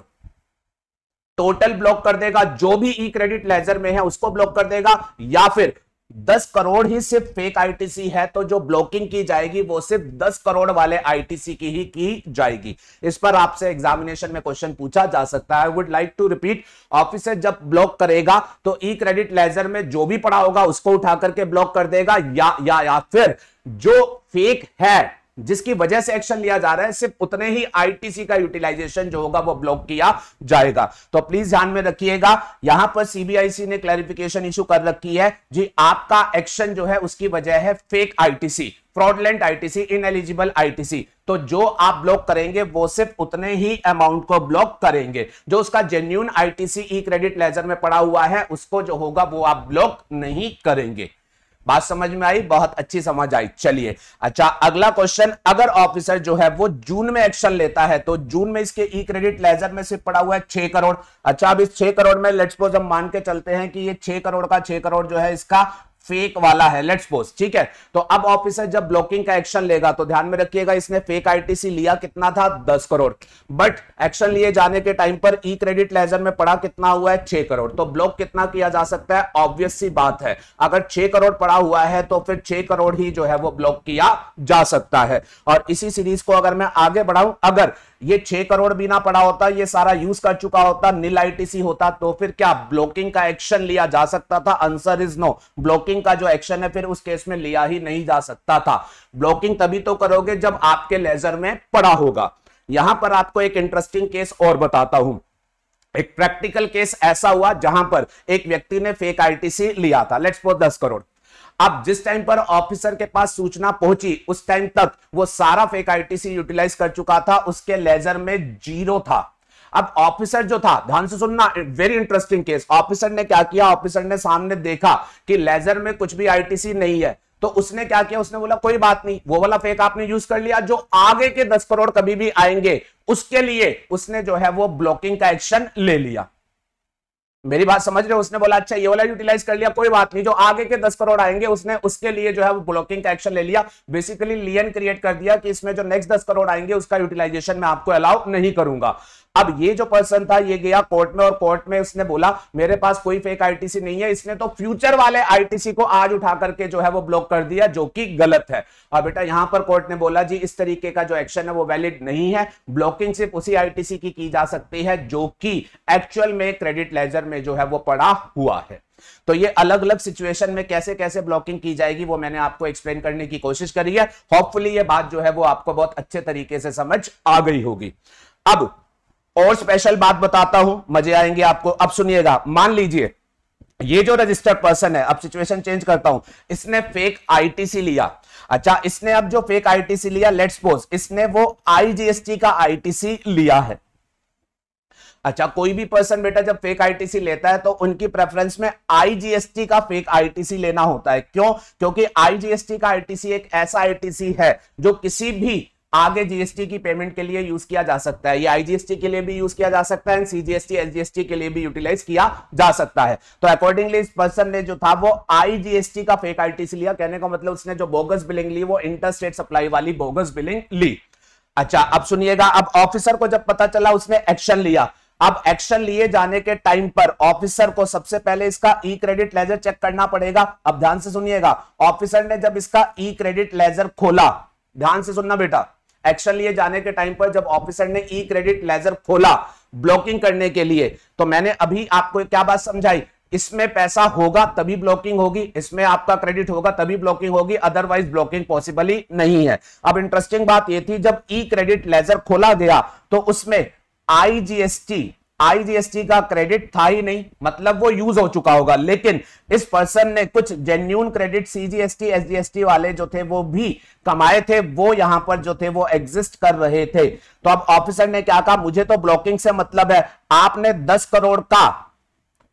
टोटल ब्लॉक कर देगा, जो भी ई क्रेडिट लेजर में है उसको ब्लॉक कर देगा, या फिर 10 करोड़ ही सिर्फ फेक आईटीसी है तो जो ब्लॉकिंग की जाएगी वो सिर्फ 10 करोड़ वाले आईटीसी की ही की जाएगी? इस पर आपसे एग्जामिनेशन में क्वेश्चन पूछा जा सकता है। I would like to repeat, officer जब ब्लॉक करेगा तो ई क्रेडिट लेजर में जो भी पड़ा होगा उसको उठा करके ब्लॉक कर देगा, या फिर जो फेक है जिसकी वजह से एक्शन लिया जा रहा है सिर्फ उतने ही आईटीसी का यूटिलाइजेशन जो होगा वो ब्लॉक किया जाएगा। तो प्लीज ध्यान में रखिएगा, यहां पर सीबीआईसी ने क्लैरिफिकेशन इशू कर रखी है जी, आपका एक्शन जो है उसकी वजह है fake ITC, fraudulent ITC, ineligible ITC. तो जो आप ब्लॉक करेंगे वो सिर्फ उतने ही अमाउंट को ब्लॉक करेंगे, जो उसका जेन्युइन आईटीसी ई क्रेडिट लेजर में पड़ा हुआ है उसको जो होगा वो आप ब्लॉक नहीं करेंगे। बात समझ में आई? बहुत अच्छी समझ आई। चलिए, अच्छा अगला क्वेश्चन, अगर ऑफिसर जो है वो जून में एक्शन लेता है तो जून में इसके ई क्रेडिट लेजर में से पड़ा हुआ है 6 करोड़। अच्छा, अब इस 6 करोड़ में लेट्स सपोज हम मान के चलते हैं कि ये 6 करोड़ का 6 करोड़ जो है इसका फेक वाला है, लेट्स सपोज, ठीक है। तो अब ऑफिसर जब ब्लॉकिंग का एक्शन लेगा तो ध्यान में रखिएगा, इसने फेक आईटीसी लिया कितना था? 10 करोड़, बट एक्शन लिए जाने के टाइम पर ई क्रेडिट लेजर में पड़ा कितना हुआ है? 6 करोड़। तो ब्लॉक कितना किया जा सकता है? ऑब्वियस सी बात है, अगर 6 करोड़ पड़ा हुआ है तो फिर 6 करोड़ ही जो है वो ब्लॉक किया जा सकता है। और इसी सीरीज को अगर मैं आगे बढ़ाऊं, अगर ये 6 करोड़ भी ना पड़ा होता, ये सारा यूज कर चुका होता, नील आईटीसी होता, तो फिर क्या ब्लॉकिंग का एक्शन लिया जा सकता था? Answer is no. ब्लॉकिंग का जो एक्शन है फिर उस केस में लिया ही नहीं जा सकता था। ब्लॉकिंग तभी तो करोगे जब आपके लेजर में पड़ा होगा। यहां पर आपको एक इंटरेस्टिंग केस और बताता हूं। एक प्रैक्टिकल केस ऐसा हुआ जहां पर एक व्यक्ति ने फेक आईटीसी लिया था, लेट्स सपोज 10 करोड़। अब जिस टाइम पर ऑफिसर के पास सूचना पहुंची उस टाइम तक वो सारा फेक आईटीसी यूटिलाइज कर चुका था, उसके लेजर में 0 था। अब ऑफिसर जो था, ध्यान से सुनना, वेरी इंटरेस्टिंग केस, ऑफिसर ने क्या किया? ऑफिसर ने सामने देखा कि लेजर में कुछ भी आईटीसी नहीं है, तो उसने क्या किया? उसने बोला कोई बात नहीं, वो वाला फेक आपने यूज कर लिया, जो आगे के 10 करोड़ कभी भी आएंगे उसके लिए उसने जो है वो ब्लॉकिंग का एक्शन ले लिया। मेरी बात समझ रहे हो? उसने बोला अच्छा ये वाला यूटिलाइज कर लिया, कोई बात नहीं, जो आगे के 10 करोड़ आएंगे उसने उसके लिए जो है वो ब्लॉकिंग का एक्शन ले लिया। बेसिकली लियन क्रिएट कर दिया कि इसमें जो नेक्स्ट 10 करोड़ आएंगे उसका यूटिलाइजेशन मैं आपको अलाउ नहीं करूंगा। अब ये जो पर्सन था ये गया कोर्ट में और कोर्ट में उसने बोला मेरे पास कोई फेक आईटीसी नहीं है, इसने तो फ्यूचर वाले आईटीसी को आज उठा करके जो है वो ब्लॉक कर दिया, जो कि गलत है। और बेटा यहां पर कोर्ट ने बोला जी इस तरीके का जो एक्शन है वो वैलिड नहीं है, ब्लॉकिंग सिर्फ उसी आईटीसी की जा सकती है जो कि एक्चुअल में क्रेडिट लेजर में जो है वो पड़ा हुआ है। तो ये अलग अलग सिचुएशन में कैसे कैसे ब्लॉकिंग की जाएगी वो मैंने आपको एक्सप्लेन करने की कोशिश करी है। होपफुली ये बात जो है वो आपको बहुत अच्छे तरीके से समझ आ गई होगी। अब और स्पेशल बात बताता हूं, मजे आएंगे आपको। अब सुनिएगा, मान लीजिए ये जो रजिस्टर्ड पर्सन है, अब सिचुएशन चेंज करता हूं, इसने फेक आईटीसी लिया। अच्छा, इसने अब जो फेक आईटीसी लिया, लेट्स सपोज इसने वो आईजीएसटी का आईटीसी लिया है। अच्छा, कोई भी पर्सन बेटा जब फेक आईटीसी लेता है तो उनकी प्रेफरेंस में आईजीएसटी का फेक आईटीसी लेना होता है। क्यों? क्योंकि आईजीएसटी का आईटीसी एक ऐसा आईटीसी है जो किसी भी आगे जीएसटी की पेमेंट के लिए यूज किया जा सकता है। ये आईजीएसटी के लिए भी यूज किया जा सकता है, सीजीएसटी एसजीएसटी के लिए भी यूटिलाइज किया जा सकता है। तो अकॉर्डिंगली इस पर्सन ने जो था वो आईजीएसटी का फेक आईटीसी लिया। कहने का मतलब उसने जो बोगस बिलिंग ली वो इंटर स्टेट सप्लाई वाली बोगस बिलिंग ली। अच्छा, अब सुनिएगा, अब ऑफिसर को जब पता चला उसने एक्शन लिया। अब एक्शन लिए जाने के टाइम पर ऑफिसर को सबसे पहले इसका ई क्रेडिट लेजर चेक करना पड़ेगा। अब ध्यान से सुनिएगा, ऑफिसर ने जब इसका ई क्रेडिट लेजर खोला, ध्यान से सुनना बेटा, एक्शन लिए जाने के टाइम पर जब ऑफिसर ने ई क्रेडिट लेजर खोला ब्लॉकिंग करने के लिए, तो मैंने अभी आपको क्या बात समझाई, इसमें पैसा होगा तभी ब्लॉकिंग होगी, इसमें आपका क्रेडिट होगा तभी ब्लॉकिंग होगी, अदरवाइज ब्लॉकिंग पॉसिबल ही नहीं है। अब इंटरेस्टिंग बात यह थी, जब ई क्रेडिट लेजर खोला गया तो उसमें आईजीएसटी का क्रेडिट था ही नहीं, मतलब वो यूज हो चुका होगा। लेकिन इस पर्सन ने कुछ जेन्युइन क्रेडिट सीजीएसटी एसजीएसटी वाले जो थे वो भी कमाए थे, वो यहां पर जो थे वो एग्जिस्ट कर रहे थे। तो अब ऑफिसर ने क्या कहा, मुझे तो ब्लॉकिंग से मतलब है, आपने 10 करोड़ का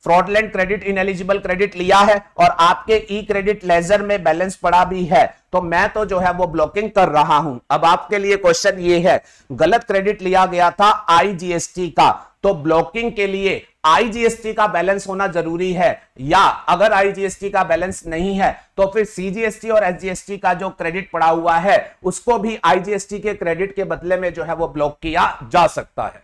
फ्रॉडलेंट क्रेडिट, इनएलिजिबल क्रेडिट लिया है और आपके ई क्रेडिट लेजर में बैलेंस पड़ा भी है, तो मैं तो जो है वो ब्लॉकिंग कर रहा हूं। अब आपके लिए क्वेश्चन ये है, गलत क्रेडिट लिया गया था आईजीएसटी का, तो ब्लॉकिंग के लिए आईजीएसटी का बैलेंस होना जरूरी है, या अगर आईजीएसटी का बैलेंस नहीं है तो फिर सीजीएसटी और एसजीएसटी का जो क्रेडिट पड़ा हुआ है उसको भी आईजीएसटी के क्रेडिट के बदले में जो है वो ब्लॉक किया जा सकता है।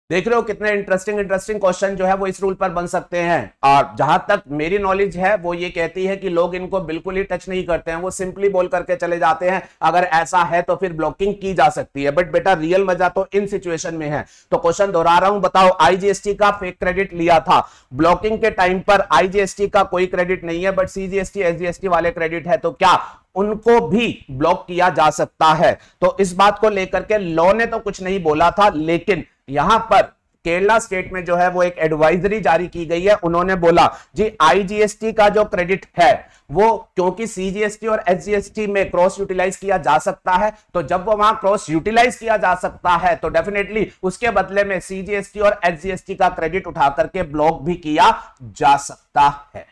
देख रहे हो कितने इंटरेस्टिंग क्वेश्चन जो है वो इस रूल पर बन सकते हैं। और जहां तक मेरी नॉलेज है वो ये कहती है कि लोग इनको बिल्कुल ही टच नहीं करते हैं, वो सिंपली बोल करके चले जाते हैं अगर ऐसा है तो फिर ब्लॉकिंग की जा सकती है। बट बेटा रियल मजा तो इन सिचुएशन में है। तो क्वेश्चन दोहरा रहा हूं, बताओ आईजीएसटी का फेक क्रेडिट लिया था, ब्लॉकिंग के टाइम पर आईजीएसटी का कोई क्रेडिट नहीं है बट सीजीएसटी एसजीएसटी वाले क्रेडिट है, तो क्या उनको भी ब्लॉक किया जा सकता है? तो इस बात को लेकर के लॉ ने तो कुछ नहीं बोला था, लेकिन यहां पर केरला स्टेट में जो है वो एक एडवाइजरी जारी की गई है। उन्होंने बोला जी आईजीएसटी का जो क्रेडिट है वो क्योंकि सीजीएसटी और एसजीएसटी में क्रॉस यूटिलाइज किया जा सकता है, तो जब वो वहां क्रॉस यूटिलाइज किया जा सकता है तो डेफिनेटली उसके बदले में सीजीएसटी और एसजीएसटी का क्रेडिट उठा करके ब्लॉक भी किया जा सकता है।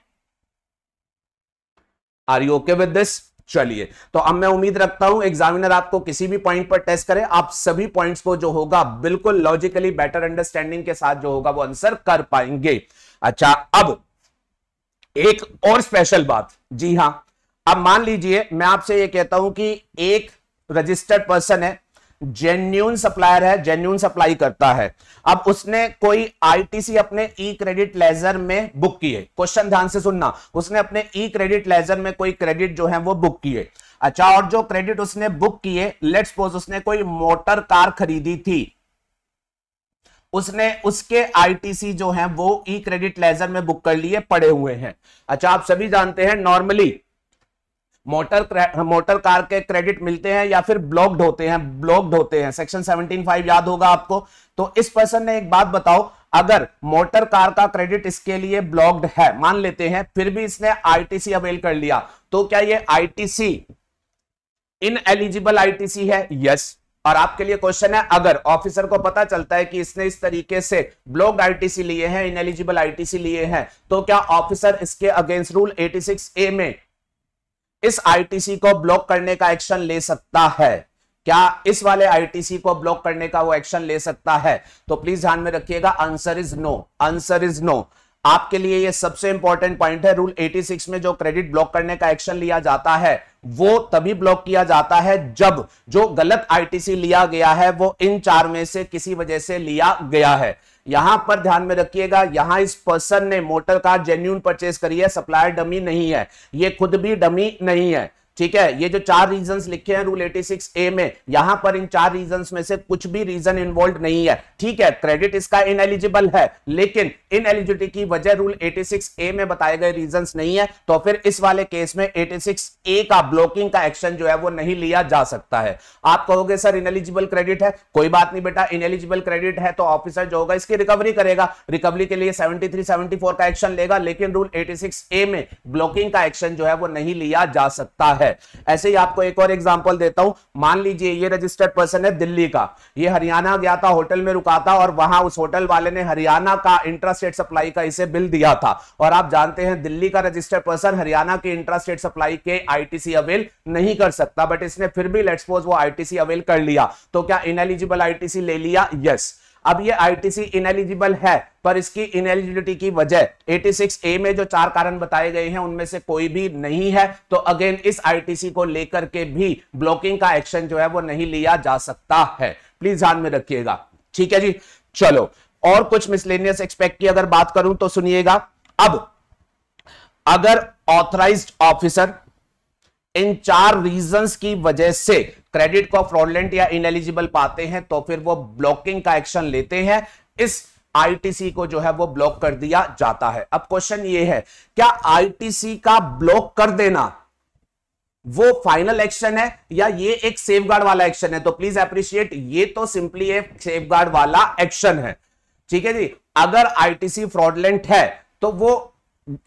Are you okay with this? चलिए, तो अब मैं उम्मीद रखता हूं एग्जामिनर आपको किसी भी पॉइंट पर टेस्ट करे, आप सभी पॉइंट्स को जो होगा बिल्कुल लॉजिकली बेटर अंडरस्टैंडिंग के साथ जो होगा वो आंसर कर पाएंगे। अच्छा, अब एक और स्पेशल बात, जी हां, अब मान लीजिए मैं आपसे ये कहता हूं कि एक रजिस्टर्ड पर्सन है, जेन्युइन सप्लायर है, जेन्युइन सप्लाई करता है, अब उसने कोई आईटीसी अपने ई क्रेडिट लेजर में बुक किए। क्वेश्चन ध्यान से सुनना, उसने अपने ई क्रेडिट लेजर में कोई क्रेडिट जो है वो बुक किए। अच्छा, और जो क्रेडिट उसने बुक किए, लेट्स सपोज उसने कोई मोटर कार खरीदी थी, उसने उसके आईटीसी जो है वो ई क्रेडिट लेजर में बुक कर लिए, पड़े हुए हैं। अच्छा, आप सभी जानते हैं नॉर्मली मोटर कार के क्रेडिट मिलते हैं या फिर ब्लॉक्ड होते हैं, सेक्शन 17(5) याद होगा आपको। तो इस पर्सन ने एक बात बताओ, अगर मोटर कार का क्रेडिट इसके लिए ब्लॉक्ड है मान लेते हैं, फिर भी इसने आईटीसी अवेल कर लिया, तो क्या ये आईटीसी इनएलिजिबल आईटीसी है? यस। और आपके लिए क्वेश्चन है, अगर ऑफिसर को पता चलता है कि इसने इस तरीके से ब्लॉक्ड आईटीसी लिए हैं, इनएलिजिबल आईटीसी लिए हैं, तो क्या ऑफिसर इसके अगेंस्ट रूल 86A में इस आईटीसी को ब्लॉक करने का एक्शन ले सकता है? क्या इस वाले आईटीसी को ब्लॉक करने का वो एक्शन ले सकता है? तो प्लीज ध्यान में रखिएगा, answer is no, answer is no. आपके लिए ये सबसे इंपॉर्टेंट पॉइंट है। रूल 86 में जो क्रेडिट ब्लॉक करने का एक्शन लिया जाता है वो तभी ब्लॉक किया जाता है जब जो गलत आईटीसी लिया गया है वो इन चार में से किसी वजह से लिया गया है। यहां पर ध्यान में रखिएगा, यहां इस पर्सन ने मोटर कार जेन्युइन परचेज करी है, सप्लायर डमी नहीं है, ये खुद भी डमी नहीं है, ठीक है। ये जो 4 रीजंस लिखे हैं रूल 86A में, यहां पर इन 4 रीजंस में से कुछ भी रीजन इन्वॉल्व नहीं है, ठीक है। क्रेडिट इसका इनएलिजिबल है, लेकिन इनएलिजिबिलिटी की वजह रूल 86A में बताए गए रीजंस नहीं है, तो फिर इस वाले केस में 86A का ब्लॉकिंग का एक्शन जो है वो नहीं लिया जा सकता है। आप कहोगे सर इनएलिजिबल क्रेडिट है, कोई बात नहीं बेटा, इनएलिजिबल क्रेडिट है तो ऑफिसर जो होगा इसकी रिकवरी करेगा, रिकवरी के लिए 73-74 का एक्शन लेगा, लेकिन रूल 86A में ब्लॉकिंग का एक्शन जो है वो नहीं लिया जा सकता है। है। ऐसे ही आपको एक और एग्जांपल देता हूं, मान लीजिए ये रजिस्टर्ड पर्सन है दिल्ली का, ये हरियाणा गया था, होटल में रुका था और वहां उस होटल वाले ने हरियाणा का इंट्रास्टेट सप्लाई का इसे बिल दिया था, और आप जानते हैं दिल्ली का रजिस्टर्ड पर्सन हरियाणा के इंट्रास्टेट सप्लाई के आईटीसी अवेल नहीं कर सकता, बट इसने फिर भी लेट्स सपोज वो आईटीसी अवेल कर लिया, तो क्या इनएलिजिबल आईटीसी ले लिया? यस। अब ये आईटीसी इनएलिजिबल है, पर इसकी इनएलिजिबिलिटी की वजह 86A में जो 4 कारण बताए गए हैं उनमें से कोई भी नहीं है, तो अगेन इस आईटीसी को लेकर के भी ब्लॉकिंग का एक्शन जो है वो नहीं लिया जा सकता है। प्लीज ध्यान में रखिएगा, ठीक है जी। चलो, और कुछ मिसलेनियस एक्सपेक्ट की अगर बात करूं तो सुनिएगा। अब अगर ऑथराइज्ड ऑफिसर इन 4 रीजंस की वजह से क्रेडिट को फ्रॉडलेंट या इनएलिजिबल पाते हैं तो फिर वो ब्लॉकिंग का एक्शन लेते हैं, इस आईटीसी को जो है वो ब्लॉक कर दिया जाता है। अब क्वेश्चन ये है, क्या आईटीसी का ब्लॉक कर देना वो फाइनल एक्शन है या ये एक सेफगार्ड वाला एक्शन है? तो प्लीज अप्रिशिएट, ये तो सिंपली एक सेफगार्ड वाला एक्शन है, ठीक है जी। अगर आईटीसी फ्रॉडलेंट है तो वो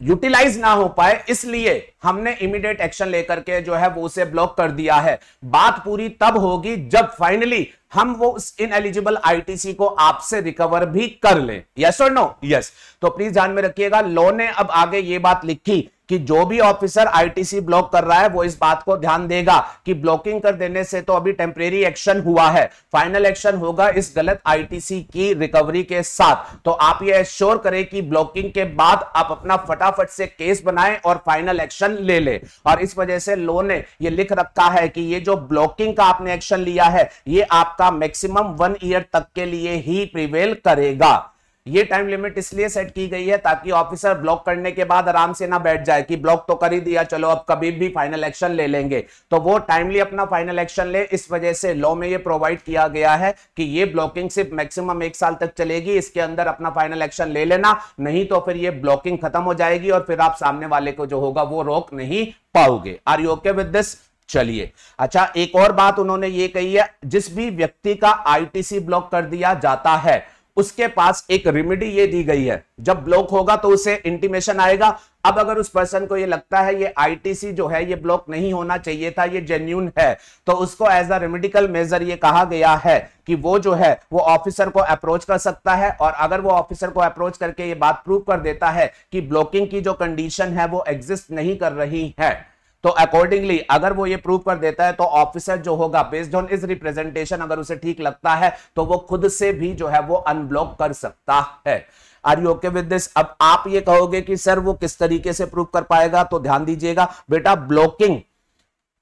यूटिलाइज ना हो पाए, इसलिए हमने इमीडिएट एक्शन लेकर के जो है वो उसे ब्लॉक कर दिया है। बात पूरी तब होगी जब फाइनली हम वो उस इनएलिजिबल आईटीसी को आपसे रिकवर भी कर लें। यस और नो? यस। तो प्लीज ध्यान में रखिएगा, लॉ ने अब आगे ये बात लिखी कि जो भी ऑफिसर आईटीसी ब्लॉक कर रहा है वो इस बात को ध्यान देगा कि ब्लॉकिंग कर देने से तो अभी टेम्परेरी एक्शन हुआ है, फाइनल एक्शन होगा इस गलत आईटीसी की रिकवरी के साथ। तो आप ये एश्योर करें कि ब्लॉकिंग के बाद आप अपना फटाफट से केस बनाएं और फाइनल एक्शन ले ले। और इस वजह से लॉ ने ये लिख रखा है कि ये जो ब्लॉकिंग का आपने एक्शन लिया है ये आपका मैक्सिमम 1 ईयर तक के लिए ही प्रिवेल करेगा। ये टाइम लिमिट इसलिए सेट की गई है ताकि ऑफिसर ब्लॉक करने के बाद आराम से ना बैठ जाए कि ब्लॉक तो कर ही दिया, चलो अब कभी भी फाइनल एक्शन ले लेंगे, तो वो टाइमली अपना फाइनल एक्शन ले। इस वजह से लॉ में ये प्रोवाइड किया गया है कि ये ब्लॉकिंग सिर्फ मैक्सिमम 1 साल तक चलेगी, इसके अंदर अपना फाइनल एक्शन ले लेना, नहीं तो फिर ये ब्लॉकिंग खत्म हो जाएगी और फिर आप सामने वाले को जो होगा वो रोक नहीं पाओगे। Are you okay with this? चलिए, अच्छा एक और बात उन्होंने ये कही है, जिस भी व्यक्ति का आईटीसी ब्लॉक कर दिया जाता है उसके पास एक रेमेडी ये दी गई है, जब ब्लॉक होगा तो उसे इंटीमेशन आएगा। अब अगर उस पर्सन को ये लगता है ये आईटीसी जो है ये ब्लॉक नहीं होना चाहिए था, ये जेन्युइन है, तो उसको एज अ रेमेडिकल मेजर ये कहा गया है कि वो जो है वो ऑफिसर को अप्रोच कर सकता है, और अगर वो ऑफिसर को अप्रोच करके ये बात प्रूव कर देता है कि ब्लॉकिंग की जो कंडीशन है वो एग्जिस्ट नहीं कर रही है, तो अकॉर्डिंगली अगर वो ये प्रूव कर देता है तो ऑफिसर जो होगा बेस्ड ऑन इस रिप्रेजेंटेशन अगर उसे ठीक लगता है तो वो खुद से भी जो है वो अनब्लॉक कर सकता है। Are you okay with this? अब आप ये कहोगे कि सर वो किस तरीके से प्रूव कर पाएगा, तो ध्यान दीजिएगा बेटा, ब्लॉकिंग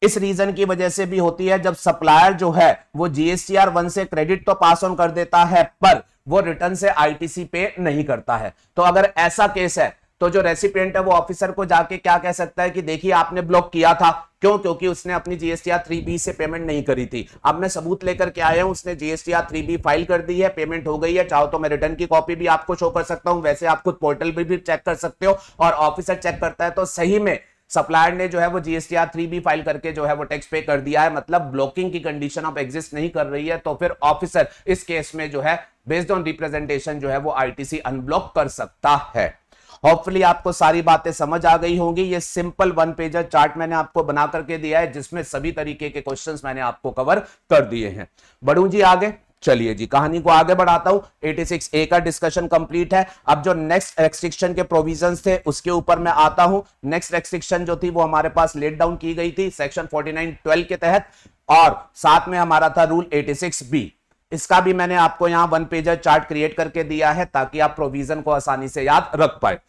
इस रीजन की वजह से भी होती है जब सप्लायर जो है वो जीएसटीआर 1 से क्रेडिट तो पास ऑन कर देता है पर वो रिटर्न से आईटीसी पे नहीं करता है। तो अगर ऐसा केस है तो जो रेसिपिएंट है वो ऑफिसर को जाके क्या कह सकता है कि देखिए आपने ब्लॉक किया था, क्यों? क्योंकि उसने अपनी जीएसटीआर 3B से पेमेंट नहीं करी थी। अब मैं सबूत लेकर के आया हूं, उसने जीएसटीआर 3B फाइल कर दी है, पेमेंट हो गई है, चाहो तो मैं रिटर्न की कॉपी भी आपको शो कर सकता हूं, वैसे आप खुद पोर्टल पर भी चेक कर सकते हो, और ऑफिसर चेक करता है तो सही में सप्लायर ने जो है वो जीएसटीआर 3B फाइल करके जो है वो टैक्स पे कर दिया है, मतलब ब्लॉकिंग की कंडीशन अब एग्जिस्ट नहीं कर रही है, तो फिर ऑफिसर इस केस में जो है बेस्ड ऑन रिप्रेजेंटेशन जो है वो आईटीसी अनब्लॉक कर सकता है। होपफुली आपको सारी बातें समझ आ गई होंगी। ये सिंपल 1 पेजर चार्ट मैंने आपको बना करके दिया है जिसमें सभी तरीके के क्वेश्चंस मैंने आपको कवर कर दिए हैं। बढ़ूं जी आगे, चलिए जी कहानी को आगे बढ़ाता हूं। 86A का डिस्कशन कंप्लीट है। अब जो नेक्स्ट रेस्ट्रिक्शन के प्रोविजंस थे उसके ऊपर मैं आता हूं। नेक्स्ट रेस्ट्रिक्शन जो थी वो हमारे पास लेट डाउन की गई थी सेक्शन 49(12) के तहत, और साथ में हमारा था रूल 86B। इसका भी मैंने आपको यहां 1 पेजर चार्ट क्रिएट करके दिया है ताकि आप प्रोविजन को आसानी से याद रख पाए।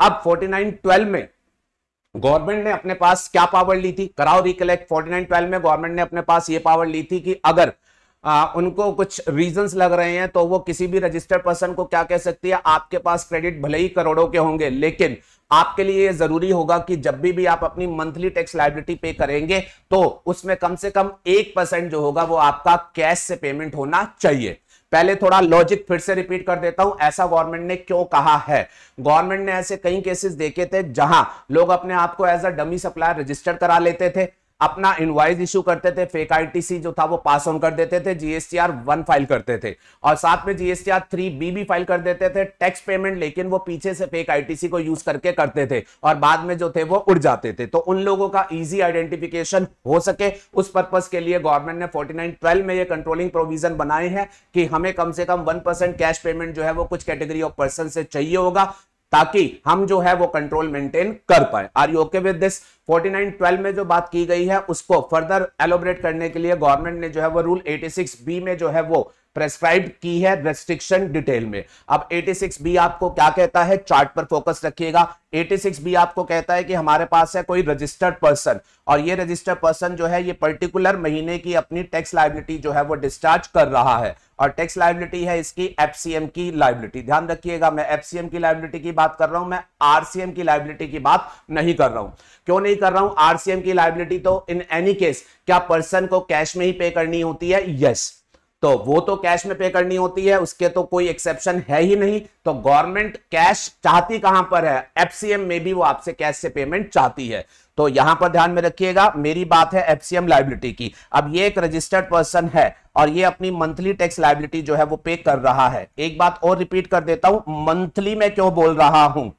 अब 49(12) में गवर्नमेंट ने अपने पास क्या पावर ली थी, कराओ रिकलेक्ट। 49(12) में गवर्नमेंट ने अपने पास ये पावर ली थी कि अगर उनको कुछ रीजंस लग रहे हैं तो वो किसी भी रजिस्टर्ड पर्सन को क्या कह सकती है, आपके पास क्रेडिट भले ही करोड़ों के होंगे लेकिन आपके लिए ये जरूरी होगा कि जब भी आप अपनी मंथली टैक्स लायबिलिटी पे करेंगे तो उसमें कम से कम 1% जो होगा वो आपका कैश से पेमेंट होना चाहिए। पहले थोड़ा लॉजिक फिर से रिपीट कर देता हूं, ऐसा गवर्नमेंट ने क्यों कहा है। गवर्नमेंट ने ऐसे कई केसेस देखे थे जहां लोग अपने आप को as a dummy supplier register करा लेते थे। अपना इनवॉइस इशू करते थे, फेक आईटीसी जो था वो पास ऑन कर देते थे, जीएसटीआर 1 फाइल करते थे और साथ में जीएसटीआर 3B भी फाइल कर देते थे, टैक्स पेमेंट लेकिन वो पीछे से फेक आईटीसी को यूज करके करते थे और बाद में जो थे वो उड़ जाते थे। तो उन लोगों का इजी आइडेंटिफिकेशन हो सके उस पर्पस के लिए गवर्नमेंट ने 4912 में ये कंट्रोलिंग प्रोविजन बनाए हैं कि हमें कम से कम 1% कैश पेमेंट जो है वो कुछ कैटेगरी ऑफ पर्सन से चाहिए होगा ताकि हम जो है वो कंट्रोल मेंटेन कर पाए। Are you okay with this? 4912 में जो बात की गई है उसको फर्दर एलोबरेट करने के लिए गवर्नमेंट ने जो है वो रूल 86B में जो है वो प्रेस्क्राइब की है रेस्ट्रिक्शन डिटेल में। अब 86B आपको क्या कहता है, चार्ट पर फोकस रखिएगा। 86B आपको कहता है कि हमारे पास है कोई रजिस्टर्ड पर्सन और ये रजिस्टर्ड पर्सन जो है ये पर्टिकुलर महीने की अपनी टैक्स लायबिलिटी जो है वो डिस्चार्ज कर रहा है और टैक्स लायबिलिटी है इसकी एफसीएम की लायबिलिटी। ध्यान रखिएगा, मैं एफसीएम की लायबिलिटी की बात कर रहा हूं, मैं आरसीएम की लायबिलिटी की बात नहीं कर रहा हूं। क्यों नहीं कर रहा हूं? आरसीएम की लायबिलिटी तो इन एनी केस क्या पर्सन को कैश में ही पे करनी होती है? यस, तो वो तो कैश में पे करनी होती है, उसके तो कोई एक्सेप्शन है ही नहीं। तो गवर्नमेंट कैश चाहती कहां पर है? एफसीएम में भी वो आपसे कैश से पेमेंट चाहती है। तो यहां पर ध्यान में रखिएगा, मेरी बात है एफसीएम लायबिलिटी की। अब ये एक रजिस्टर्ड पर्सन है और ये अपनी मंथली टैक्स लायबिलिटी जो है वो पे कर रहा है। एक बात और रिपीट कर देता हूं, मंथली में क्यों बोल रहा हूं,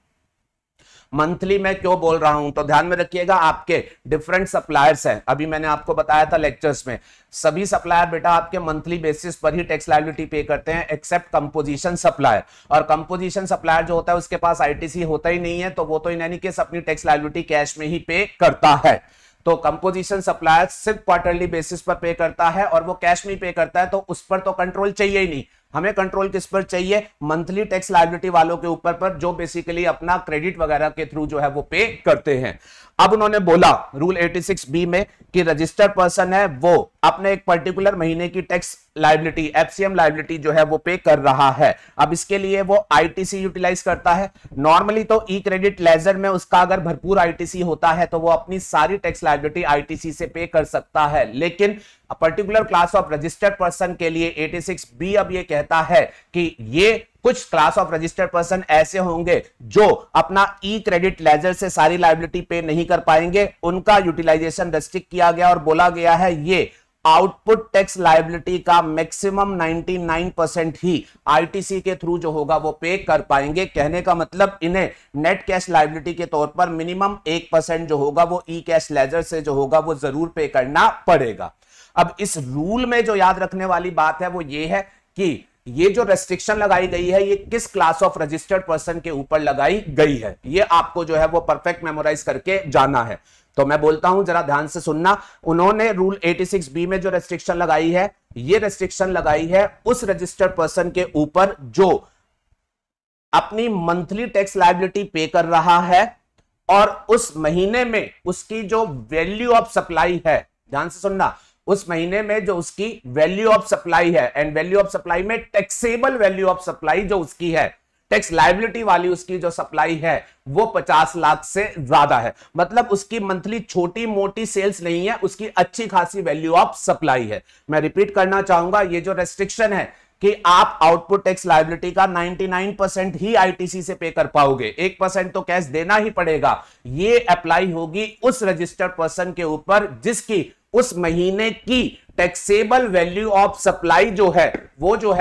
मंथली में क्यों बोल रहा हूं? तो ध्यान में रखिएगा, आपके डिफरेंट सप्लायर्स हैं। अभी मैंने आपको बताया था लेक्चर्स में, सभी सप्लायर बेटा आपके मंथली बेसिस पर ही टैक्स लायबिलिटी पे करते हैं एक्सेप्ट कंपोजिशन सप्लायर। और कंपोजिशन सप्लायर जो होता है उसके पास आईटीसी होता ही नहीं है, तो वो तो इन एनी केस अपनी टैक्स लायबिलिटी कैश में ही पे करता है। तो कंपोजिशन सप्लायर सिर्फ क्वार्टरली बेसिस पर पे करता है और वो कैश में पे करता है, तो उस पर तो कंट्रोल चाहिए ही नहीं। हमें कंट्रोल किस पर चाहिए? मंथली टैक्स लायबिलिटी वालों के ऊपर पर जो बेसिकली अपना क्रेडिट वगैरह के थ्रू जो है वो पे करते हैं। अब उन्होंने बोला रूल 86B में कि रजिस्टर्ड पर्सन है वो अपने एक पर्टिकुलर महीने की टैक्स लायबिलिटी एफसीएम लायबिलिटी जो है वो पे कर रहा है। अब इसके लिए वो आईटीसी यूटिलाइज करता है। नॉर्मली तो ई क्रेडिट लेजर में उसका अगर भरपूर आईटीसी होता है तो वो अपनी सारी टैक्स लायबिलिटी आईटीसी से पे कर सकता है, लेकिन particular class of registered person के लिए 86B अब ये कहता है कि ये कुछ क्लास ऑफ रजिस्टर्ड पर्सन ऐसे होंगे जो अपना ई क्रेडिट लेजर से सारी लायबिलिटी पे नहीं कर पाएंगे, उनका यूटिलाइजेशन रेस्ट्रिक्ट किया गया और बोला गया है ये आउटपुट टैक्स लायबिलिटी का मैक्सिमम 99% ही आईटीसी के थ्रू जो होगा वो पे कर पाएंगे। कहने का मतलब इन्हें नेट कैश लायबिलिटी के तौर पर मिनिमम 1% जो होगा वो ई कैश लेजर से जो होगा वो जरूर पे करना पड़ेगा। अब इस रूल में जो याद रखने वाली बात है वो ये है कि ये जो रेस्ट्रिक्शन लगाई गई है ये किस क्लास ऑफ रजिस्टर्ड पर्सन के ऊपर लगाई गई है, ये आपको जो है वो परफेक्ट मेमोराइज करके जाना है। तो मैं बोलता हूं जरा ध्यान से सुनना, उन्होंने रूल 86B में जो रेस्ट्रिक्शन लगाई है ये रेस्ट्रिक्शन लगाई है उस रजिस्टर्ड पर्सन के ऊपर जो अपनी मंथली टैक्स लायबिलिटी पे कर रहा है और उस महीने में उसकी जो वैल्यू ऑफ सप्लाई है, ध्यान से सुनना, उस महीने में जो उसकी वैल्यू ऑफ सप्लाई है, एंड वैल्यू ऑफ सप्लाई में टैक्सेबल वैल्यू ऑफ सप्लाई जो उसकी है, टैक्स लायबिलिटी वाली उसकी जो सप्लाई है वो 50 लाख से ज्यादा है। मतलब उसकी मंथली छोटी मोटी सेल्स नहीं है, उसकी अच्छी खासी वैल्यू ऑफ सप्लाई है। मैं रिपीट करना चाहूंगा, ये जो रेस्ट्रिक्शन है कि आप आउटपुट टैक्स लायबिलिटी का 99% ही आईटीसी से पे कर पाओगे, 1% तो कैश देना ही पड़ेगा, ये अप्लाई होगी उस रजिस्टर्ड पर्सन के ऊपर जिसकी उस महीने की टैक्सेबल वैल्यू ऑफ सप्लाई जो है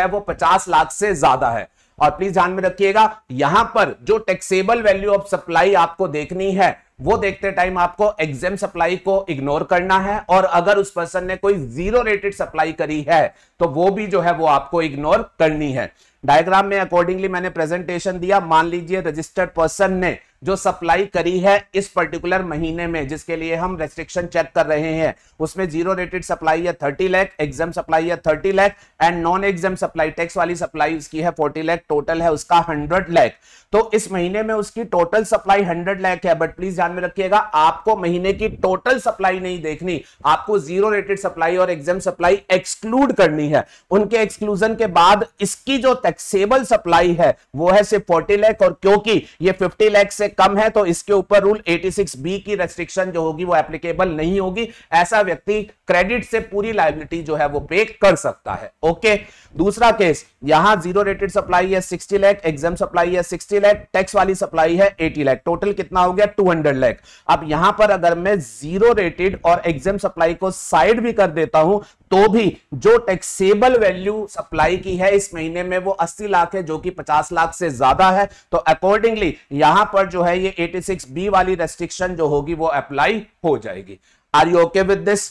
वो 50 लाख से ज्यादा है। और प्लीज ध्यान में रखिएगा, यहां पर जो टैक्सेबल वैल्यू ऑफ सप्लाई आपको देखनी है वो देखते टाइम आपको एग्जेम सप्लाई को इग्नोर करना है, और अगर उस पर्सन ने कोई जीरो रेटेड सप्लाई करी है तो वो भी जो है वो आपको इग्नोर करनी है। डायग्राम में अकॉर्डिंगली मैंने प्रेजेंटेशन दिया। मान लीजिए रजिस्टर्ड पर्सन ने जो सप्लाई करी है इस पर्टिकुलर महीने में जिसके लिए हम रेस्ट्रिक्शन चेक कर रहे हैं, उसमें जीरो रेटेड सप्लाई है 30 लाख, एग्जाम सप्लाई है 30 lakh and non exempt supply tax वाली सप्लाई उसकी है 40 लाख, टोटल है उसका 100 लाख। तो इस महीने में उसकी टोटल सप्लाई 100 लाख है, बट प्लीज ध्यान में रखिएगा आपको महीने की टोटल सप्लाई नहीं देखनी, आपको जीरो रेटेड सप्लाई और एग्जाम सप्लाई एक्सक्लूड करनी है। उनके एक्सक्लूजन के बाद इसकी जो टैक्सेबल सप्लाई है वो है सिर्फ 40 लाख, और क्योंकि ये 50 लाख से कम है तो इसके ऊपर रूल 86B की रेस्ट्रिक्शन जो होगी वो एप्लीकेबल नहीं होगी। ऐसा व्यक्ति क्रेडिट से पूरी लायबिलिटी जो है वो पे कर सकता है। ओके, दूसरा केस, यहां जीरो रेटेड सप्लाई है 60 लाख, एग्जाम सप्लाई है 60 लाख, टैक्स वाली सप्लाई है 80 लाख, टोटल कितना हो गया 200 लाख। अब यहां पर अगर मैं जीरो रेटेड और एग्जाम सप्लाई को साइड भी कर देता हूं तो भी जो टैक्सेबल वैल्यू सप्लाई की है इस महीने में वो 80 लाख है, जो कि 50 लाख से ज्यादा है। तो अकॉर्डिंगली यहां पर जो है ये 86B वाली रेस्ट्रिक्शन जो होगी वो अप्लाई हो जाएगी। Are you okay with this?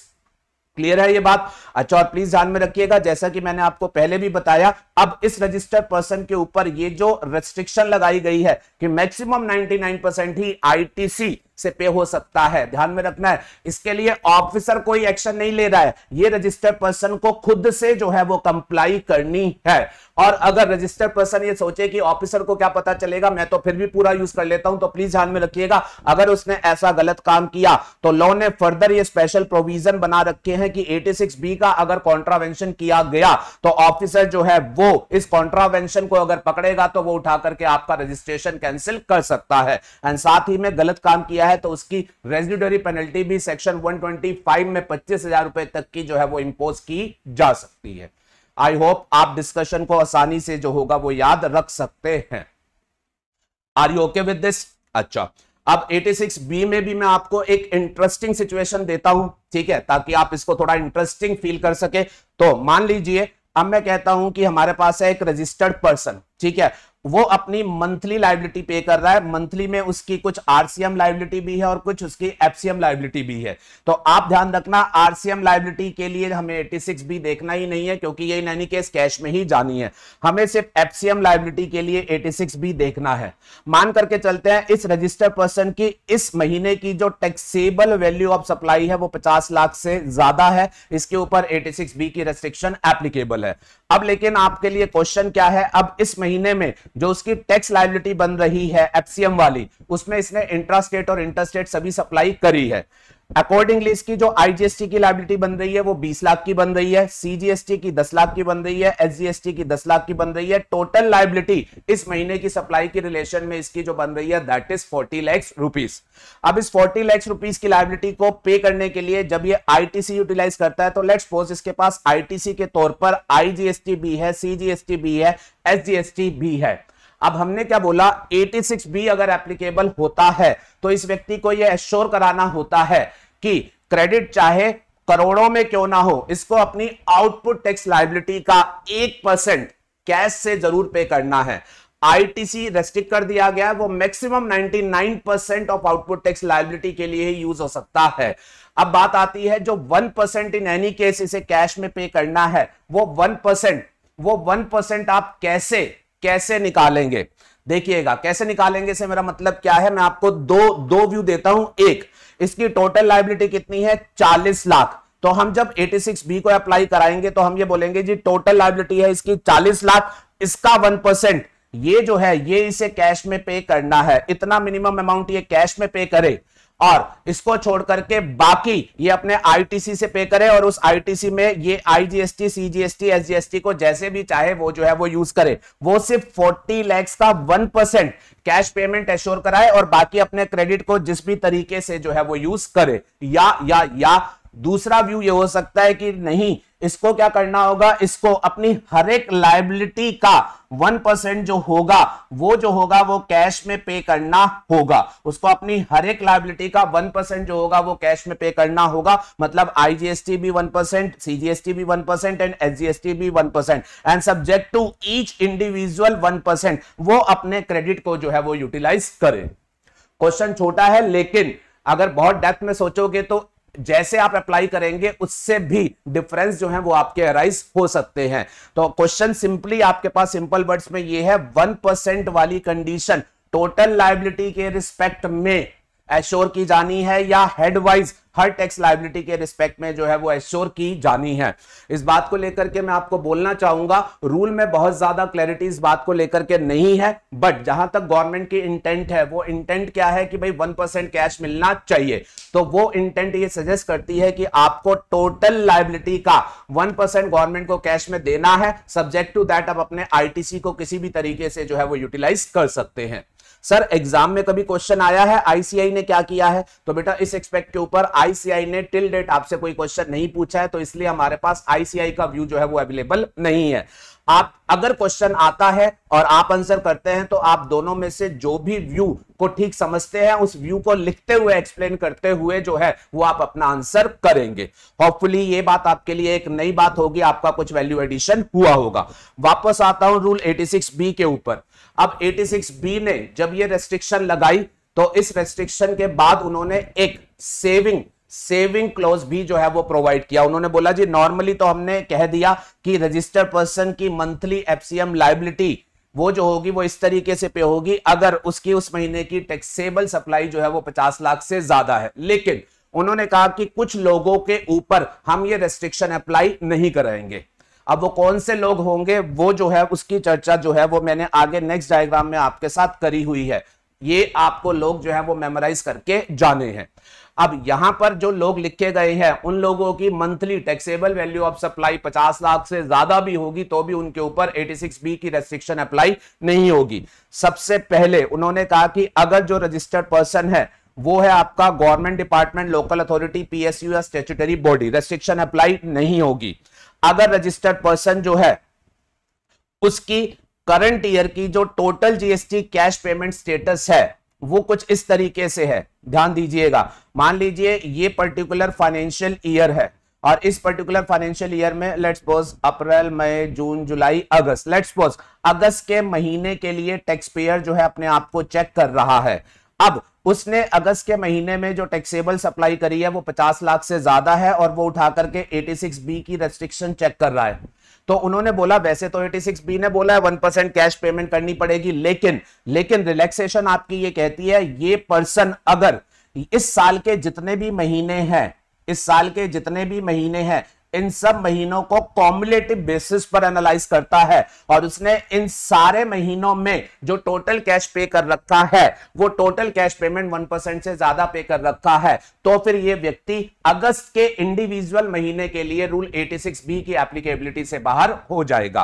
Clear है ये बात? अच्छा, और प्लीज ध्यान में रखिएगा, जैसा कि मैंने आपको पहले भी बताया, अब इस रजिस्टर्ड पर्सन के ऊपर ये जो रेस्ट्रिक्शन लगाई गई है कि मैक्सिमम 99% ही आईटीसी से पे हो सकता है, ध्यान में रखना है। इसके लिए ऑफिसर कोई एक्शन नहीं ले रहा है, ये रजिस्टर्ड पर्सन को खुद से जो है वो कंप्लाई करनी है। और अगर रजिस्टर्ड पर्सन ये सोचे कि ऑफिसर को क्या पता चलेगा, मैं तो फिर भी पूरा यूज कर लेता हूं, तो प्लीज ध्यान में रखिएगा, अगर उसने ऐसा गलत काम किया तो लॉ ने फर्दर ये स्पेशल प्रोविजन बना रखे हैं कि 86B का अगर कॉन्ट्रावेंशन किया गया तो ऑफिसर जो है वो इस कॉन्ट्रावेंशन को अगर पकड़ेगा तो वो उठा करके आपका रजिस्ट्रेशन कैंसिल कर सकता है। एंड साथ ही में गलत काम किया है तो उसकी रेजिड्यूरी पेनल्टी भी सेक्शन 125 में 25,000 रुपए तक की जो है वो इंपोज की जा सकती है। आई होप आप डिस्कशन को आसानी से जो होगा वो याद रख सकते हैं। Are you okay with this? अच्छा, अब 86B में भी मैं आपको एक इंटरेस्टिंग सिचुएशन देता हूं, ठीक है, ताकि आप इसको थोड़ा इंटरेस्टिंग फील कर सके। तो मान लीजिए अब मैं कहता हूं कि हमारे पास है एक रजिस्टर्ड पर्सन, ठीक है, वो अपनी मंथली लायबिलिटी पे कर रहा है, मंथली में उसकी कुछ आरसीएम लायबिलिटी भी है और कुछ उसकी एफसीएम लायबिलिटी भी है। तो आप ध्यान रखना, आरसीएम लायबिलिटी के लिए हमें 86B देखना ही नहीं है क्योंकि ये इन एनी केस कैश में ही जानी है, हमें सिर्फ एफसीएम लायबिलिटी के लिए 86B देखना है। मान करके चलते हैं इस रजिस्टर्ड पर्सन की इस महीने की जो टैक्सेबल वैल्यू ऑफ सप्लाई है वो 50 लाख से ज्यादा है, इसके ऊपर 86B की रेस्ट्रिक्शन एप्लीकेबल है। अब लेकिन आपके लिए क्वेश्चन क्या है, अब इस महीने में जो उसकी टैक्स लायबिलिटी बन रही है एफसीएम वाली, उसमें इसने इंट्रास्टेट और इंटरस्टेट सभी सप्लाई करी है। अकॉर्डिंगली इसकी जो आईजीएसटी की लायबिलिटी बन रही है वो 20 लाख की बन रही है, सीजीएसटी की 10 लाख की बन रही है, एसजीएसटी की 10 लाख की बन रही है। टोटल लायबिलिटी इस महीने की सप्लाई की रिलेशन में इसकी जो बन रही है दैट इज 40 लाख रुपीस। अब इस 40 लाख रुपीस की लायबिलिटी को पे करने के लिए जब ये आईटीसी यूटिलाइज करता है तो लेट्स सपोज इसके पास आईटीसी के तौर पर आईजीएसटी भी है, सीजीएसटी भी है, एसजीएसटी भी है। अब हमने क्या बोला, 86B अगर एप्लीकेबल होता है तो इस व्यक्ति को यह एश्योर कराना होता है कि क्रेडिट चाहे करोड़ों में क्यों ना हो, इसको अपनी आउटपुट टैक्स लायबिलिटी का 1% कैश से जरूर पे करना है। आईटीसी रेस्ट्रिक्ट कर दिया गया है, वो maximum 99% of output tax liability के लिए ही यूज हो सकता है। अब बात आती है जो 1% इन एनी केस इसे कैश में पे करना है, वो 1% आप कैसे निकालेंगे? देखिएगा कैसे निकालेंगे से मेरा मतलब क्या है, मैं आपको दो व्यू देता हूं। एक, इसकी टोटल लायबिलिटी कितनी है 40 लाख, तो हम जब 86B को अप्लाई कराएंगे तो हम ये बोलेंगे जी टोटल लायबिलिटी है इसकी 40 लाख, इसका 1% ये जो है ये इसे कैश में पे करना है, इतना मिनिमम अमाउंट ये कैश में पे करे और इसको छोड़ करके बाकी ये अपने आईटीसी से पे करे और उस आईटीसी में ये आईजीएसटी, सीजीएसटी, एसजीएसटी को जैसे भी चाहे वो जो है वो यूज करे। वो सिर्फ 40 लाख का 1% कैश पेमेंट एश्योर कराए और बाकी अपने क्रेडिट को जिस भी तरीके से जो है वो यूज करे। या दूसरा व्यू ये हो सकता है कि नहीं, इसको क्या करना होगा, इसको अपनी हर एक लायबिलिटी का 1% जो होगा वो कैश में पे करना होगा। उसको अपनी हर एक लायबिलिटी का 1% जो होगा वो कैश में पे करना होगा। मतलब आईजीएसटी भी 1%, सीजीएसटी भी 1% एंड एसजीएसटी भी 1% and subject to each individual 1% वो अपने क्रेडिट को जो है वो यूटिलाइज करे। क्वेश्चन छोटा है लेकिन अगर बहुत डेप्थ में सोचोगे तो जैसे आप अप्लाई करेंगे उससे भी डिफरेंस जो है वो आपके अराइज हो सकते हैं। तो क्वेश्चन सिंपली आपके पास सिंपल वर्ड्स में ये है, 1% वाली कंडीशन टोटल लायबिलिटी के रिस्पेक्ट में एश्योर की जानी है या हेडवाइज हर टैक्स लायबिलिटी के रिस्पेक्ट में जो है वो एश्योर की जानी है। इस बात को लेकर के मैं आपको बोलना चाहूंगा, रूल में बहुत ज्यादा क्लैरिटी इस बात को लेकर के नहीं है, बट जहां तक गवर्नमेंट की इंटेंट है वो इंटेंट क्या है कि भाई 1% कैश मिलना चाहिए। तो वो इंटेंट ये सजेस्ट करती है कि आपको टोटल लायबिलिटी का 1% गवर्नमेंट को कैश में देना है। सब्जेक्ट टू दैट आप अपने आईटीसी को किसी भी तरीके से जो है वो यूटिलाइज कर सकते हैं। सर एग्जाम में कभी क्वेश्चन आया है आईसीआई ने क्या किया है? तो बेटा इस एक्सपेक्ट के ऊपर आईसीआई ने टिल डेट आपसे कोई क्वेश्चन नहीं पूछा है, तो इसलिए हमारे पास आईसीआई का व्यू जो है वो अवेलेबल नहीं है। आप अगर क्वेश्चन आता है और आप आंसर करते हैं तो आप दोनों में से जो भी व्यू को ठीक समझते हैं उस व्यू को लिखते हुए एक्सप्लेन करते हुए जो है वो आप अपना आंसर करेंगे। होपफुली ये बात आपके लिए एक नई बात होगी, आपका कुछ वैल्यू एडिशन हुआ होगा। वापस आता हूं रूल 86B के ऊपर। अब 86B ने जब ये रेस्ट्रिक्शन लगाई तो इस रेस्ट्रिक्शन के बाद उन्होंने एक सेविंग क्लॉज भी जो है वो प्रोवाइड किया। उन्होंने बोला जी नॉर्मली तो हमने कह दिया कि रजिस्टर्ड पर्सन की मंथली एफसीएम लायबिलिटी वो जो होगी वो इस तरीके से पे होगी अगर उसकी उस महीने की टैक्सेबल सप्लाई जो है वो 50 लाख से ज्यादा है। लेकिन उन्होंने कहा कि कुछ लोगों के ऊपर हम ये रेस्ट्रिक्शन अप्लाई नहीं कराएंगे। अब वो कौन से लोग होंगे वो जो है उसकी चर्चा जो है वो मैंने आगे नेक्स्ट डायग्राम में आपके साथ करी हुई है। ये आपको लोग जो है वो मेमोराइज करके जाने हैं। अब यहां पर जो लोग लिखे गए हैं उन लोगों की monthly taxable value of supply 50 lakh से ज्यादा भी होगी तो भी उनके ऊपर 86B की रेस्ट्रिक्शन अप्लाई नहीं होगी। सबसे पहले उन्होंने कहा कि अगर जो रजिस्टर्ड पर्सन है वो है आपका government department, local authority, PSU या स्टैट्यूटरी बॉडी, रेस्ट्रिक्शन अप्लाई नहीं होगी। अगर रजिस्टर्ड पर्सन जो है उसकी करंट ईयर की जो total GST cash payment status है वो कुछ इस तरीके से है, ध्यान दीजिएगा। मान लीजिए ये पर्टिकुलर फाइनेंशियल ईयर है और इस पर्टिकुलर फाइनेंशियल ईयर में let's suppose April, May, June, July, August, let's suppose अगस्त के महीने के लिए टैक्स पेयर जो है अपने आप को चेक कर रहा है। अब उसने अगस्त के महीने में जो टैक्सेबल सप्लाई करी है वो 50 लाख से ज्यादा है और वो उठा करके 86B की रेस्ट्रिक्शन चेक कर रहा है। तो उन्होंने बोला वैसे तो 86B ने बोला है 1% कैश पेमेंट करनी पड़ेगी, लेकिन रिलैक्सेशन आपकी ये कहती है ये पर्सन अगर इस साल के जितने भी महीने हैं इन सब महीनों को कॉम्युलेटिव बेसिस पर एनालाइज करता है और उसने इन सारे महीनों में जो टोटल कैश पे कर रखा है वो टोटल कैश पेमेंट 1% से ज्यादा पे कर रखा है, तो फिर ये व्यक्ति अगस्त के इंडिविजुअल महीने के लिए रूल 86B की एप्लीकेबिलिटी से बाहर हो जाएगा।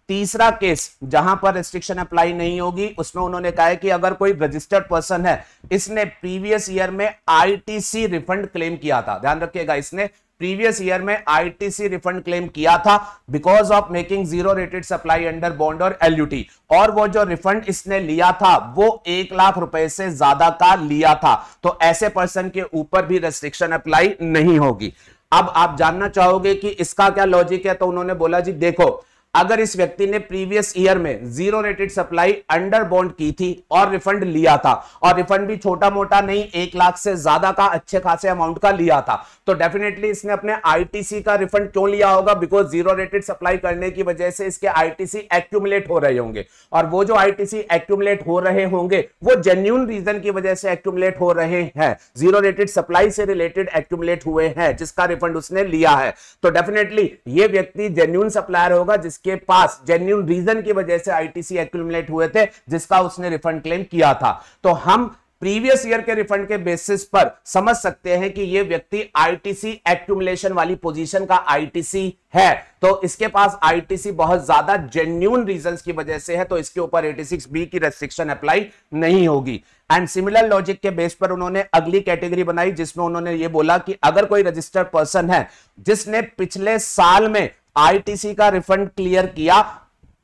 तीसरा केस जहां पर रेस्ट्रिक्शन अप्लाई नहीं होगी उसमें उन्होंने कहा है कि अगर कोई रजिस्टर्ड पर्सन है, इसने प्रीवियस ईयर में आईटीसी रिफंड क्लेम किया था, ध्यान रखिएगा इसने प्रीवियस ईयर में आईटीसी रिफंड क्लेम किया था because of making zero rated supply under bond और एलयूटी, और वो जो रिफंड इसने लिया था वो 1 लाख रुपए से ज्यादा का लिया था, तो ऐसे पर्सन के ऊपर भी रेस्ट्रिक्शन अप्लाई नहीं होगी। अब आप जानना चाहोगे कि इसका क्या लॉजिक है, तो उन्होंने बोला जी देखो अगर इस व्यक्ति ने प्रीवियस ईयर में zero rated supply under bond की थी और रिफंड लिया था, और रिफंड भी छोटा मोटा नहीं 1 लाख से ज्यादा का अच्छे खासे अमाउंट का लिया था, तो डेफिनेटली इसने अपने आईटीसी का रिफंड क्यों लिया होगा? बिकॉज जीरो रेटेड सप्लाई करने की वजह से इसके आईटीसी एक्यूमुलेट हो रहे होंगे, और वो जो आईटीसी एक्यूमुलेट हो रहे होंगे वो जेन्युइन रीजन की वजह से एक्यूमुलेट हो रहे हैं, जीरो रेटेड सप्लाई से रिलेटेड एक्यूमुलेट हुए हैं जिसका रिफंड उसने लिया है। तो डेफिनेटली ये व्यक्ति जेन्युइन सप्लायर होगा जिसके पास जेन्युइन रीजन की वजह से आईटीसी एक्यूमुलेट हुए थे जिसका उसने रिफंड क्लेम किया था। तो हम प्रीवियस ईयर के रिफंड के बेसिस पर समझ सकते हैं कि यह व्यक्ति आईटीसी एक्यूमुलेशन वाली पोजीशन का आईटीसी है, तो इसके पास आईटीसी बहुत ज्यादा जेन्युइन रीजंस की वजह से है, तो इसके ऊपर 86B की रेस्ट्रिक्शन अप्लाई नहीं होगी। एंड सिमिलर लॉजिक के बेस पर उन्होंने अगली कैटेगरी बनाई जिसमें उन्होंने यह बोला कि अगर कोई रजिस्टर्ड पर्सन है जिसने पिछले साल में आईटीसी का रिफंड क्लियर किया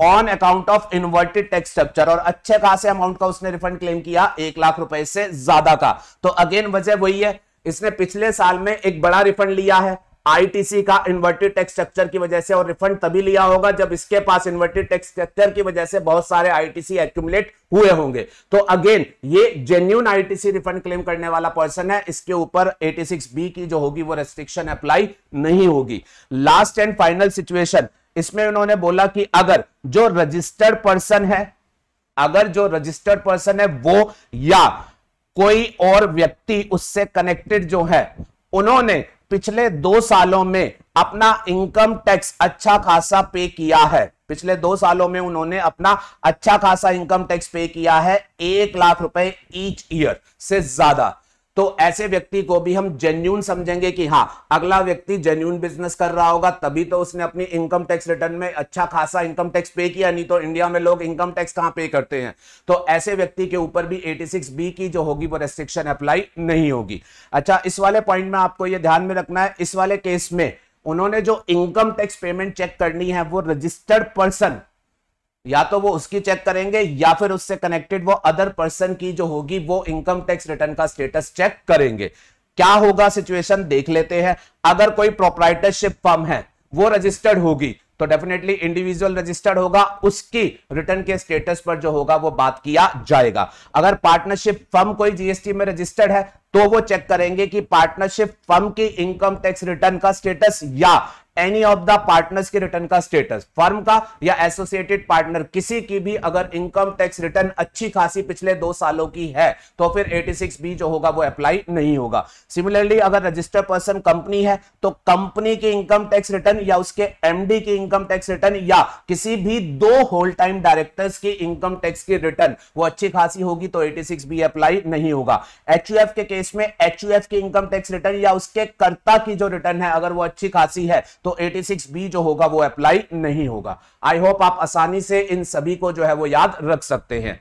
on account of inverted tax structure और अच्छे खासे अमाउंट का उसने रिफंड क्लेम किया 1 लाख रुपए से ज्यादा का, तो अगेन वजह वही है, इसने पिछले साल में एक बड़ा रिफंड लिया है आईटीसी का इन्वर्टेड टैक्स स्ट्रक्चर की वजह से, और रिफंड तभी लिया होगा जब इसके पास इन्वर्टेड टैक्स स्ट्रक्चर की वजह से बहुत सारे आईटीसी एक्यूमुलेट हुए होंगे। तो अगेन ये जेन्युइन आईटीसी रिफंड क्लेम करने वाला पर्सन है, इसके ऊपर 86B की जो होगी वो रेस्ट्रिक्शन अप्लाई नहीं होगी। लास्ट एंड फाइनल सिचुएशन इसमें उन्होंने बोला कि अगर जो रजिस्टर्ड पर्सन है वो या कोई और व्यक्ति उससे कनेक्टेड जो है उन्होंने पिछले 2 सालों में अपना इनकम टैक्स अच्छा खासा पे किया है, पिछले 2 सालों में उन्होंने अपना अच्छा खासा इनकम टैक्स पे किया है 1 लाख रुपए ईच ईयर से ज्यादा, तो तो ऐसे व्यक्ति को भी हम जेन्युइन समझेंगे कि हाँ अगला व्यक्ति जेन्युइन बिजनेस कर रहा होगा, तभी तो उसने अपनी इनकम टैक्स रिटर्न में अच्छा खासा इनकम टैक्स पे किया, नहीं तो इंडिया में लोग इनकम टैक्स कहां पे करते हैं। तो ऐसे व्यक्ति के ऊपर भी 86B की जो होगी वो रेस्ट्रिक्शन अप्लाई नहीं होगी। अच्छा, इस वाले पॉइंट में आपको ये ध्यान में रखना है, इस वाले केस में उन्होंने जो इनकम टैक्स पेमेंट चेक करनी है वो रजिस्टर्ड पर्सन, या तो वो उसकी चेक करेंगे या फिर उससे कनेक्टेड वो अदर पर्सन की जो होगी वो इनकम टैक्स रिटर्न का स्टेटस चेक करेंगे। क्या होगा सिचुएशन देख लेते हैं। अगर कोई प्रोप्राइटरशिप फर्म है वो रजिस्टर्ड होगी तो डेफिनेटली इंडिविजुअल रजिस्टर्ड होगा, उसकी रिटर्न के स्टेटस पर जो होगा वो बात किया जाएगा। अगर पार्टनरशिप फर्म कोई जीएसटी में रजिस्टर्ड है तो वो चेक करेंगे कि पार्टनरशिप फर्म की इनकम टैक्स रिटर्न का स्टेटस या एनी ऑफ द पार्टनर्स के रिटर्न का स्टेटस, फर्म का या एसोसिएटेड पार्टनर किसी की भी अगर इनकम टैक्स रिटर्न अच्छी खासी पिछले 2 सालों की है तो फिर 86B जो होगा वो अप्लाई नहीं होगा। सिमिलरली अगर रजिस्टर्ड पर्सन कंपनी है तो कंपनी की इनकम टैक्स रिटर्न या उसके एमडी की इनकम टैक्स रिटर्न या किसी भी 2 होल टाइम डायरेक्टर्स की इनकम टैक्स की रिटर्न वो अच्छी खासी होगी तो 86B अप्लाई नहीं होगा। एचयूएफ के केस में एचयूएफ की इनकम टैक्स रिटर्न या उसके कर्ता की जो रिटर्न है अगर वो अच्छी खासी है तो 86B जो होगा वो अप्लाई नहीं होगा। आई होप आप आसानी से इन सभी को जो है वो याद रख सकते हैं।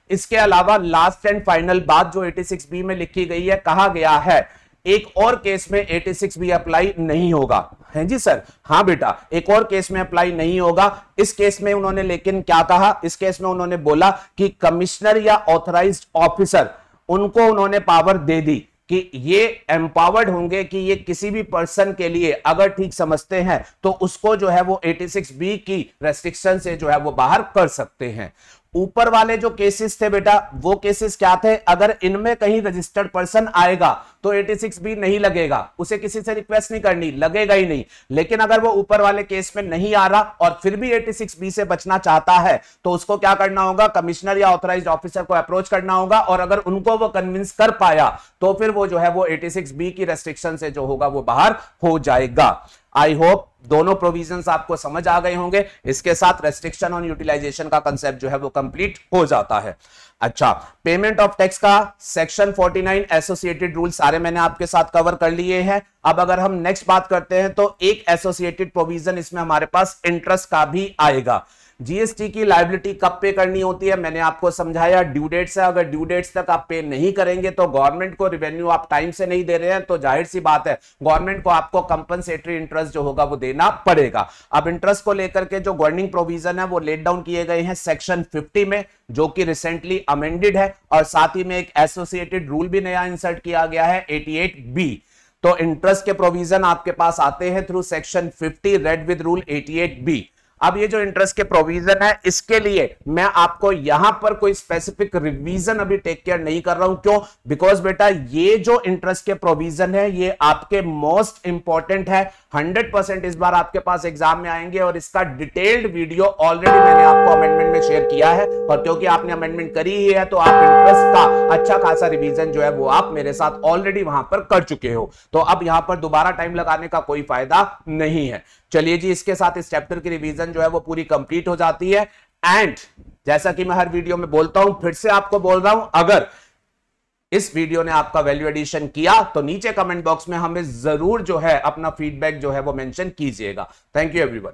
इसके अलावा लास्ट एंड फाइनल बात जो 86B में लिखी गई है, कहा गया है एक और केस में 86B अप्लाई नहीं होगा। है जी सर, हाँ बेटा, एक और केस में अप्लाई नहीं होगा। इस केस में उन्होंने लेकिन क्या कहा, इस केस में उन्होंने बोला कि कमिश्नर या ऑथराइज्ड ऑफिसर उनको उन्होंने पावर दे दी कि ये एम्पावर्ड होंगे कि ये किसी भी पर्सन के लिए अगर ठीक समझते हैं तो उसको जो है वो 86B की रेस्ट्रिक्शन से जो है वो बाहर कर सकते हैं। ऊपर वाले जो केसेस थे बेटा वो केसेस क्या थे, अगर इनमें कहीं रजिस्टर्ड पर्सन आएगा तो 86B नहीं लगेगा, उसे किसी से रिक्वेस्ट नहीं करनी, लगेगा ही नहीं। लेकिन अगर वो ऊपर वाले केस में नहीं आ रहा और फिर भी 86B से बचना चाहता है तो उसको क्या करना होगा, कमिश्नर या ऑथराइज्ड ऑफिसर को अप्रोच करना होगा और अगर उनको वो कन्विंस कर पाया तो फिर वो जो है वो 86B की रेस्ट्रिक्शन से जो होगा वो बाहर हो जाएगा। आई होप दोनों प्रोविजंस आपको समझ आ गए होंगे। इसके साथ रेस्ट्रिक्शन ऑन यूटिलाइजेशन का कंसेप्ट जो है वो कंप्लीट हो जाता है। अच्छा, पेमेंट ऑफ टैक्स का सेक्शन 49 एसोसिएटेड रूल सारे मैंने आपके साथ कवर कर लिए हैं। अब अगर हम नेक्स्ट बात करते हैं तो एक एसोसिएटेड प्रोविजन इसमें हमारे पास इंटरेस्ट का भी आएगा। जीएसटी की लायबिलिटी कब पे करनी होती है मैंने आपको समझाया, ड्यू डेट से। अगर ड्यू डेट्स तक आप पे नहीं करेंगे तो गवर्नमेंट को रिवेन्यू आप टाइम से नहीं दे रहे हैं तो जाहिर सी बात है गवर्नमेंट को आपको कंपनसेटरी इंटरेस्ट जो होगा वो देना पड़ेगा। अब इंटरेस्ट को लेकर के जो गवर्निंग प्रोविजन है वो लेट डाउन किए गए हैं सेक्शन 50 में जो कि रिसेंटली अमेंडेड है, और साथ ही में एक एसोसिएटेड रूल भी नया इंसर्ट किया गया है 88B। तो इंटरेस्ट के प्रोविजन आपके पास आते हैं through section 50 read with rule 88B। अब ये जो इंटरेस्ट के प्रोविजन है इसके लिए मैं आपको यहां पर कोई स्पेसिफिक रिवीजन अभी टेक केयर नहीं कर रहा हूं। क्यों? बिकॉज बेटा ये जो इंटरेस्ट के प्रोविजन है ये आपके मोस्ट इंपॉर्टेंट है, 100% इस बार आपके पास एग्जाम में आएंगे और इसका डिटेल्ड वीडियो ऑलरेडी मैंने आपको अमेंडमेंट में शेयर किया है, और क्योंकि आपने अमेंडमेंट करी ही है तो आप इंटरेस्ट का अच्छा खासा रिवीजन जो है वो आप मेरे साथ ऑलरेडी वहां पर कर चुके हो, तो अब यहां पर दोबारा टाइम लगाने का कोई फायदा नहीं है। चलिए जी, इसके साथ इस चैप्टर की रिवीजन जो है वो पूरी कंप्लीट हो जाती है। एंड जैसा कि मैं हर वीडियो में बोलता हूं, फिर से आपको बोल रहा हूं, अगर इस वीडियो ने आपका वैल्यू एडिशन किया तो नीचे कमेंट बॉक्स में हमें जरूर जो है अपना फीडबैक जो है वो मेंशन कीजिएगा। Thank you everyone.